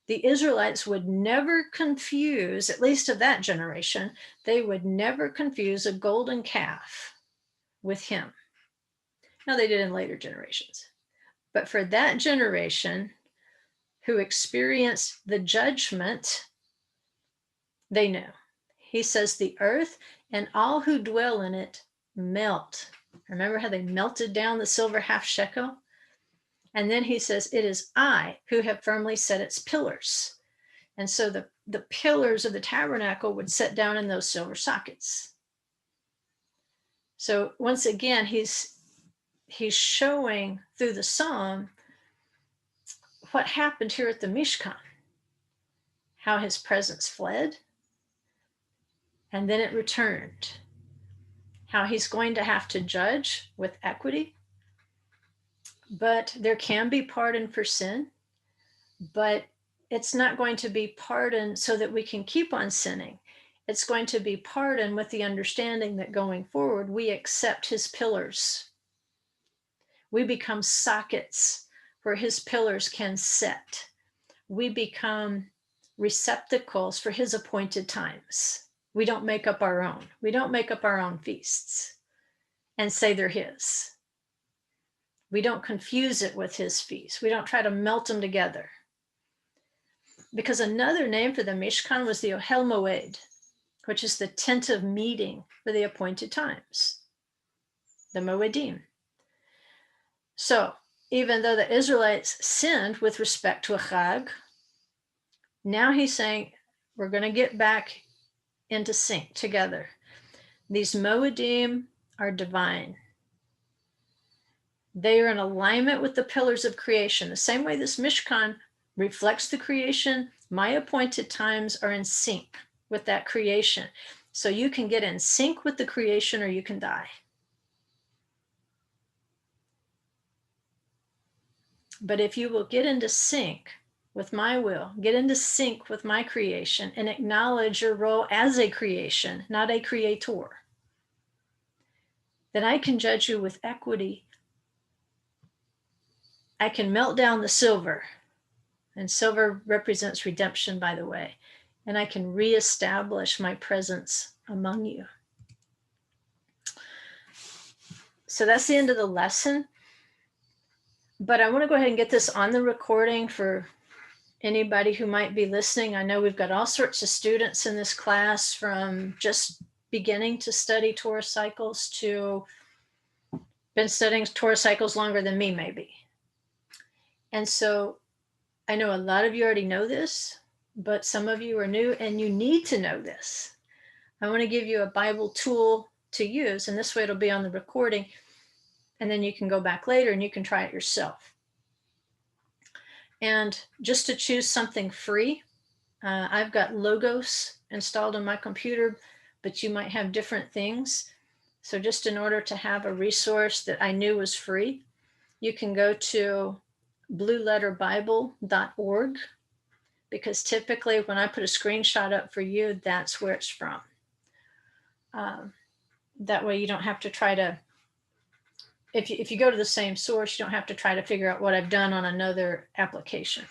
the Israelites would never confuse, at least of that generation, they would never confuse a golden calf with him. Now, they did in later generations. But for that generation who experienced the judgment, they knew. He says, the earth and all who dwell in it melt. Remember how they melted down the silver half-shekel? And then he says, it is I who have firmly set its pillars. And so the pillars of the tabernacle would set down in those silver sockets. So once again, he's showing through the psalm what happened here at the Mishkan, how his presence fled, and then it returned, how he's going to have to judge with equity. But there can be pardon for sin, but it's not going to be pardon so that we can keep on sinning. It's going to be pardon with the understanding that going forward, we accept his pillars. We become sockets where his pillars can set. We become receptacles for his appointed times. We don't make up our own. We don't make up our own feasts and say they're his. We don't confuse it with his feast. We don't try to melt them together. Because another name for the Mishkan was the Ohel Moed, which is the tent of meeting for the appointed times, the Moedim. So even though the Israelites sinned with respect to a chag, now he's saying we're going to get back into sync together. These Moedim are divine. They are in alignment with the pillars of creation. The same way this Mishkan reflects the creation, my appointed times are in sync with that creation. So you can get in sync with the creation or you can die. But if you will get into sync with my will, get into sync with my creation, and acknowledge your role as a creation, not a creator, then I can judge you with equity. I can melt down the silver, and silver represents redemption, by the way, and I can reestablish my presence among you. So that's the end of the lesson. But I want to go ahead and get this on the recording for anybody who might be listening. I know we've got all sorts of students in this class, from just beginning to study Torah cycles to been studying Torah cycles longer than me, maybe. And so I know a lot of you already know this, but some of you are new and you need to know this. I want to give you a Bible tool to use, and this way it'll be on the recording, and then you can go back later and you can try it yourself. And just to choose something free, I've got Logos installed on my computer, but you might have different things. So just in order to have a resource that I knew was free, you can go to blueletterbible.org, because typically when I put a screenshot up for you, that's where it's from. That way you don't have to try to, if you go to the same source, you don't have to try to figure out what I've done on another application.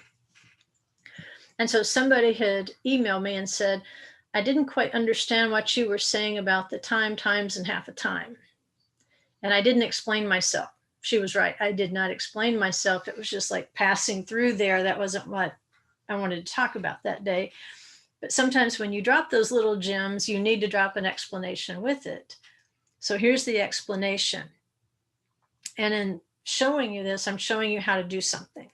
And so somebody had emailed me and said, I didn't quite understand what you were saying about the time, times, and half a time. And I didn't explain myself. She was right. I did not explain myself. It was just like passing through there. That wasn't what I wanted to talk about that day. But sometimes when you drop those little gems, you need to drop an explanation with it. So here's the explanation. And in showing you this, I'm showing you how to do something.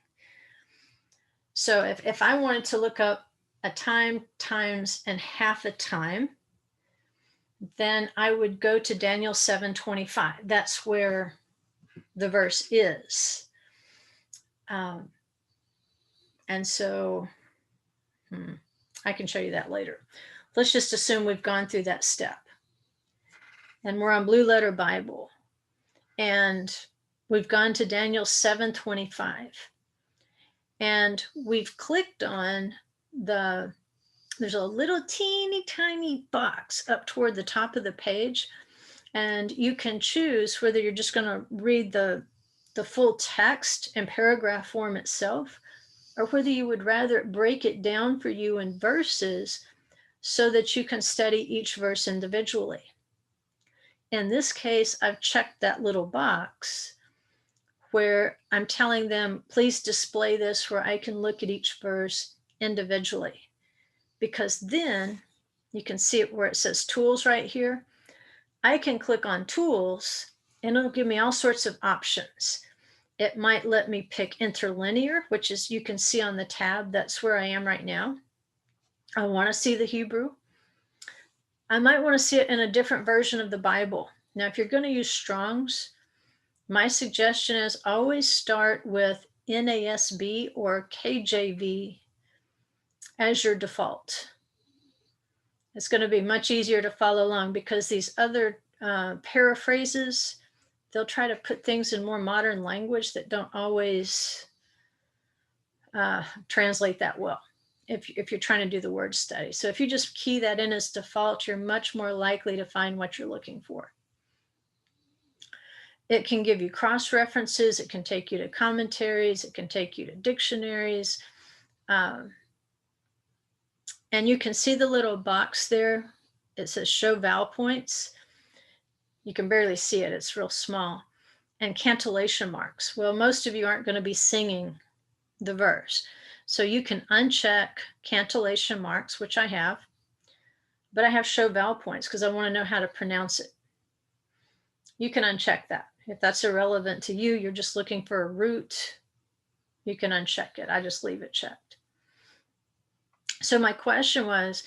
So if I wanted to look up a time, times, and half a time, then I would go to Daniel 7:25. That's where the verse is. And so I can show you that later. Let's just assume we've gone through that step. And we're on Blue Letter Bible. And we've gone to Daniel 7:25. And we've clicked on there's a little teeny tiny box up toward the top of the page. And you can choose whether you're just going to read the full text in paragraph form itself, or whether you would rather break it down for you in verses so that you can study each verse individually. In this case, I've checked that little box where I'm telling them, please display this where I can look at each verse individually. Because then you can see it where it says tools right here. I can click on tools and it'll give me all sorts of options. It might let me pick interlinear, which is, you can see on the tab, that's where I am right now. I want to see the Hebrew. I might want to see it in a different version of the Bible. Now, if you're going to use Strong's, my suggestion is always start with NASB or KJV as your default. It's going to be much easier to follow along, because these other paraphrases, they'll try to put things in more modern language that don't always translate that well if you're trying to do the word study. So if you just key that in as default, you're much more likely to find what you're looking for. It can give you cross references. It can take you to commentaries. It can take you to dictionaries. And you can see the little box there. It says show vowel points. You can barely see it. It's real small. And cantillation marks. Well, most of you aren't going to be singing the verse. So you can uncheck cantillation marks, which I have. But I have show vowel points because I want to know how to pronounce it. You can uncheck that. If that's irrelevant to you, you're just looking for a root, you can uncheck it. I just leave it checked. So my question was,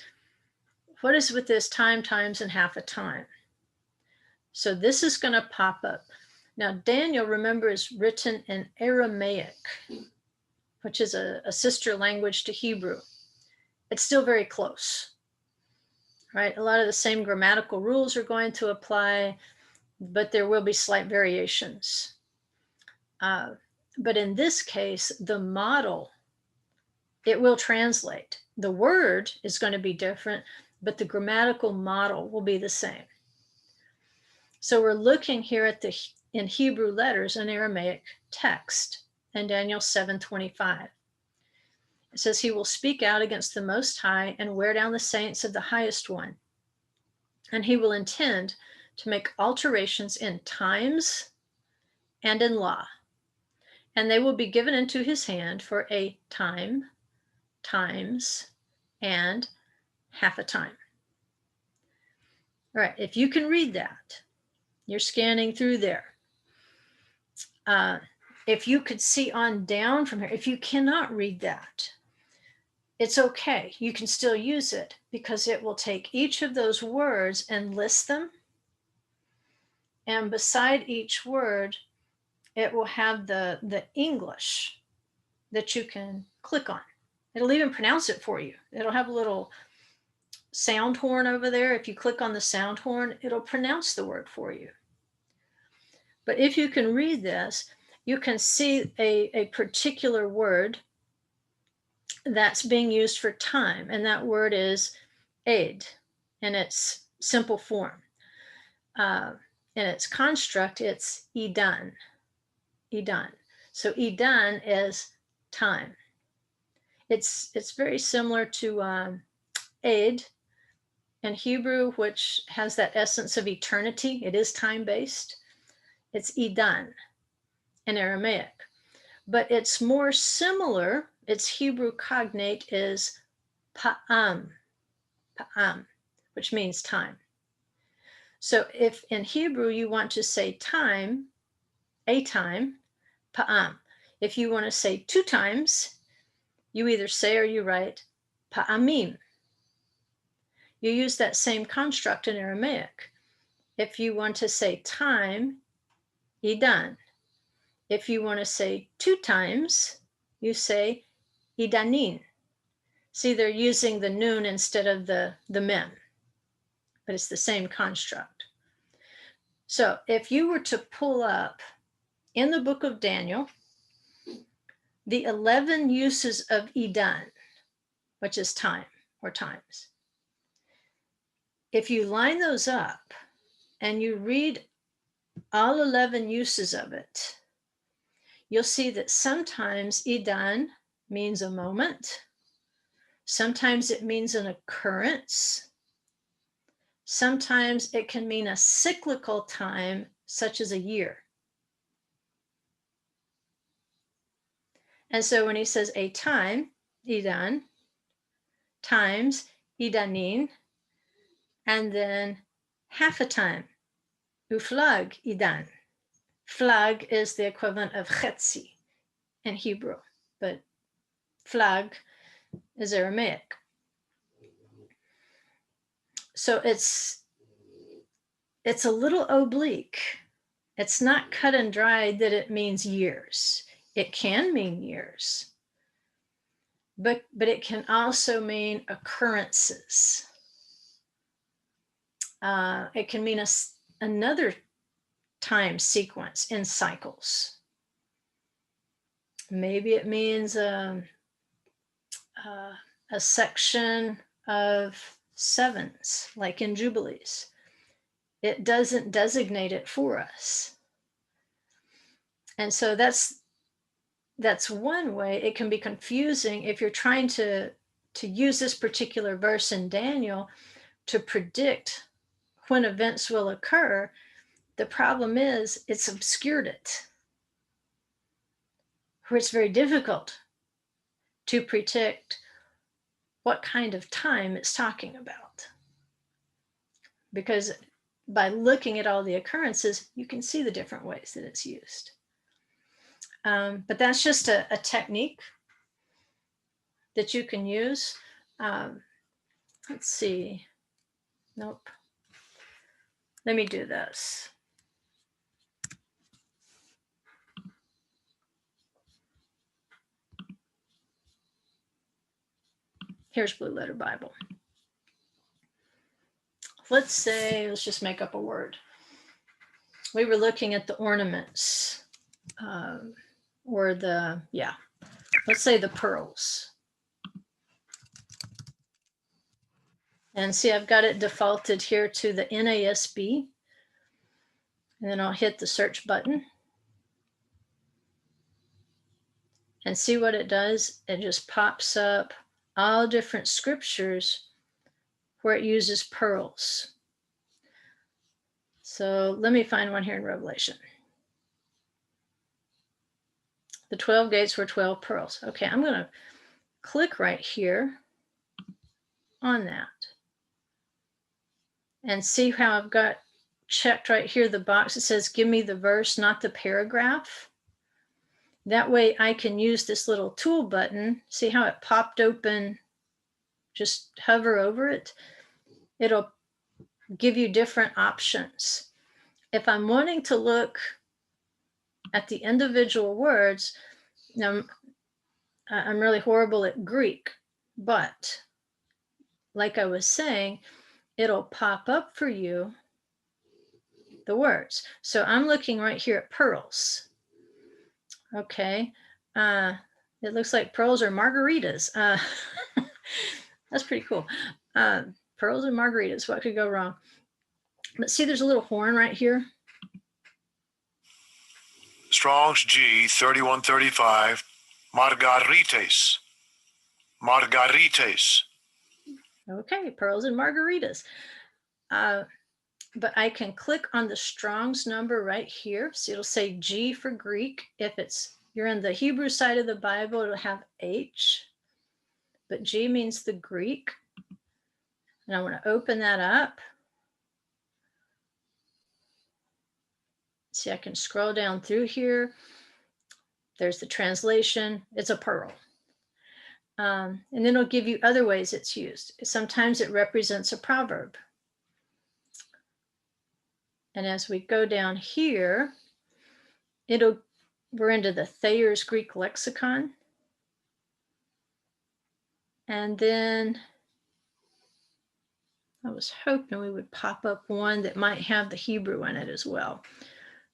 what is with this time, times, and half a time? So this is going to pop up. Now, Daniel, remember, is written in Aramaic, which is a sister language to Hebrew. It's still very close, right? A lot of the same grammatical rules are going to apply, but there will be slight variations. But in this case, the model, it will translate. The word is going to be different, but the grammatical model will be the same. So we're looking here at in Hebrew letters and Aramaic text in Daniel 7:25. It says, he will speak out against the Most High and wear down the saints of the Highest One. And he will intend to make alterations in times and in law, And they will be given into his hand for a time, times, and half a time. All right, if you can read that, you're scanning through there. If you could see on down from here, if you cannot read that, it's okay. You can still use it because it will take each of those words and list them. And beside each word, it will have the English that you can click on. It'll even pronounce it for you. It'll have a little sound horn over there. If you click on the sound horn, it'll pronounce the word for you. But if you can read this, you can see a particular word that's being used for time, and that word is aid in its simple form. In its construct, it's idan. Idan. So idan is time. It's very similar to aid in Hebrew, which has that essence of eternity. It is time-based. It's idan in Aramaic. But it's more similar, its Hebrew cognate is pa'am, which means time. So if in Hebrew you want to say time, a time, pa'am. If you want to say 2 times, you either say or you write pa'amim. You use that same construct in Aramaic. If you want to say time, idan. If you want to say 2 times, you say idanin. See, they're using the noon instead of the mem, but it's the same construct. So if you were to pull up in the book of Daniel, the 11 uses of idan, which is time or times, if you line those up and you read all 11 uses of it, you'll see that sometimes idan means a moment. Sometimes it means an occurrence. Sometimes it can mean a cyclical time, such as a year. And so when he says a time, idan, times, idanin, and then half a time, uflag, idan. Flag is the equivalent of chetzi in Hebrew, but flag is Aramaic. So it's a little oblique. It's not cut and dried that it means years. It can mean years, but it can also mean occurrences. It can mean another time sequence in cycles. Maybe it means a section of sevens, like in Jubilees. It doesn't designate it for us. And so that's one way. It can be confusing if you're trying to use this particular verse in Daniel to predict when events will occur. The problem is it's obscured it, where it's very difficult to predict what kind of time it's talking about. Because by looking at all the occurrences, you can see the different ways that it's used. But that's just a technique that you can use. Let's see. Nope. Let me do this. Here's Blue Letter Bible. Let's just make up a word. We were looking at the ornaments, or let's say the pearls. And see, I've got it defaulted here to the NASB. And then I'll hit the search button. And see what it does? It just pops up all different scriptures where it uses pearls. So let me find one here in Revelation. The 12 gates were 12 pearls. Okay, I'm going to click right here on that and see how I've got checked right here, the box that says give me the verse, not the paragraph. That way I can use this little tool button. See how it popped open? Just hover over it. It'll give you different options. If I'm wanting to look at the individual words, now I'm really horrible at Greek, but like I was saying, it'll pop up for you the words. So I'm looking right here at pearls. Okay. It looks like pearls are margaritas. That's pretty cool. Pearls and margaritas, what could go wrong? But see, there's a little horn right here. Strong's G 3135, margaritas. Margaritas. Okay, pearls and margaritas. But I can click on the Strong's number right here. So it'll say G for Greek. If you're in the Hebrew side of the Bible, it'll have H, but G means the Greek. And I want to open that up. See, I can scroll down through here. There's the translation. It's a pearl. And then it'll give you other ways it's used. Sometimes it represents a proverb. And as we go down here, we're into the Thayer's Greek lexicon. And then I was hoping we would pop up one that might have the Hebrew in it as well.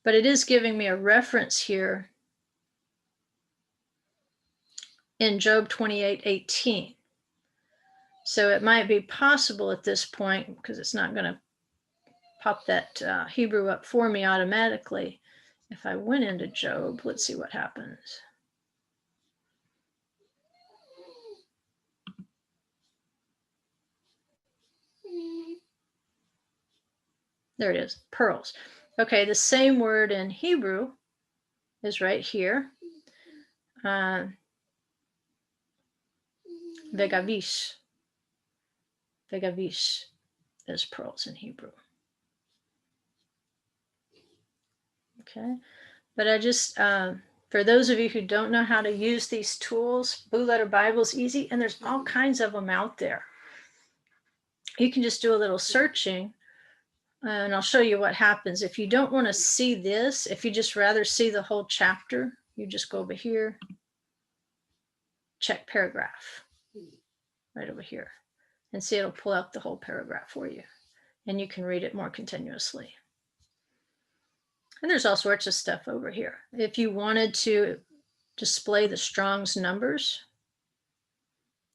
But it is giving me a reference here in Job 28:18. So it might be possible at this point, because it's not going to pop that Hebrew up for me automatically. If I went into Job, let's see what happens. There it is, pearls. Okay, the same word in Hebrew is right here. Vegavish. Vegavish is pearls in Hebrew. Okay, but I just, for those of you who don't know how to use these tools, Blue Letter Bible is easy, and there's all kinds of them out there. You can just do a little searching, and I'll show you what happens. If you don't want to see this, if you just rather see the whole chapter, you just go over here, check paragraph, right over here, and see it'll pull out the whole paragraph for you, and you can read it more continuously. And there's all sorts of stuff over here. If you wanted to display the Strong's numbers,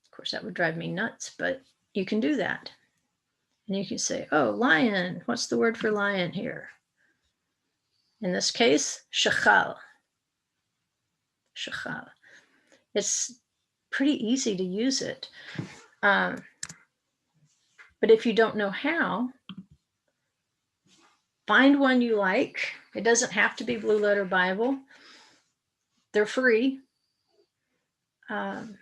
of course, that would drive me nuts, but you can do that. And you can say, oh, lion, what's the word for lion here? In this case, shachal. Shachal. It's pretty easy to use it. But if you don't know how, find one you like. It doesn't have to be Blue Letter Bible. They're free. And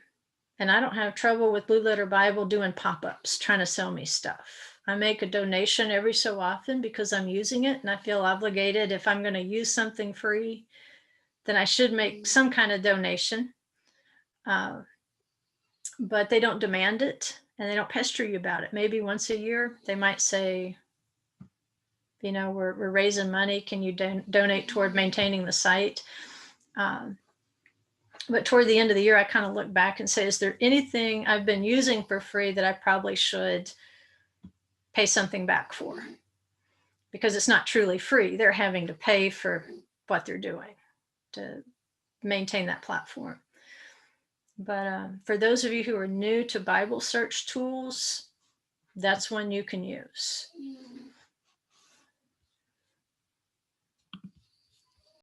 I don't have trouble with Blue Letter Bible doing pop-ups, trying to sell me stuff. I make a donation every so often because I'm using it, and I feel obligated. If I'm going to use something free, then I should make some kind of donation. But they don't demand it, and they don't pester you about it. Maybe once a year, they might say, you know, we're raising money. Can you donate toward maintaining the site? But toward the end of the year, I kind of look back and say, is there anything I've been using for free that I probably should pay something back for? Because it's not truly free. They're having to pay for what they're doing to maintain that platform. But for those of you who are new to Bible search tools, that's one you can use.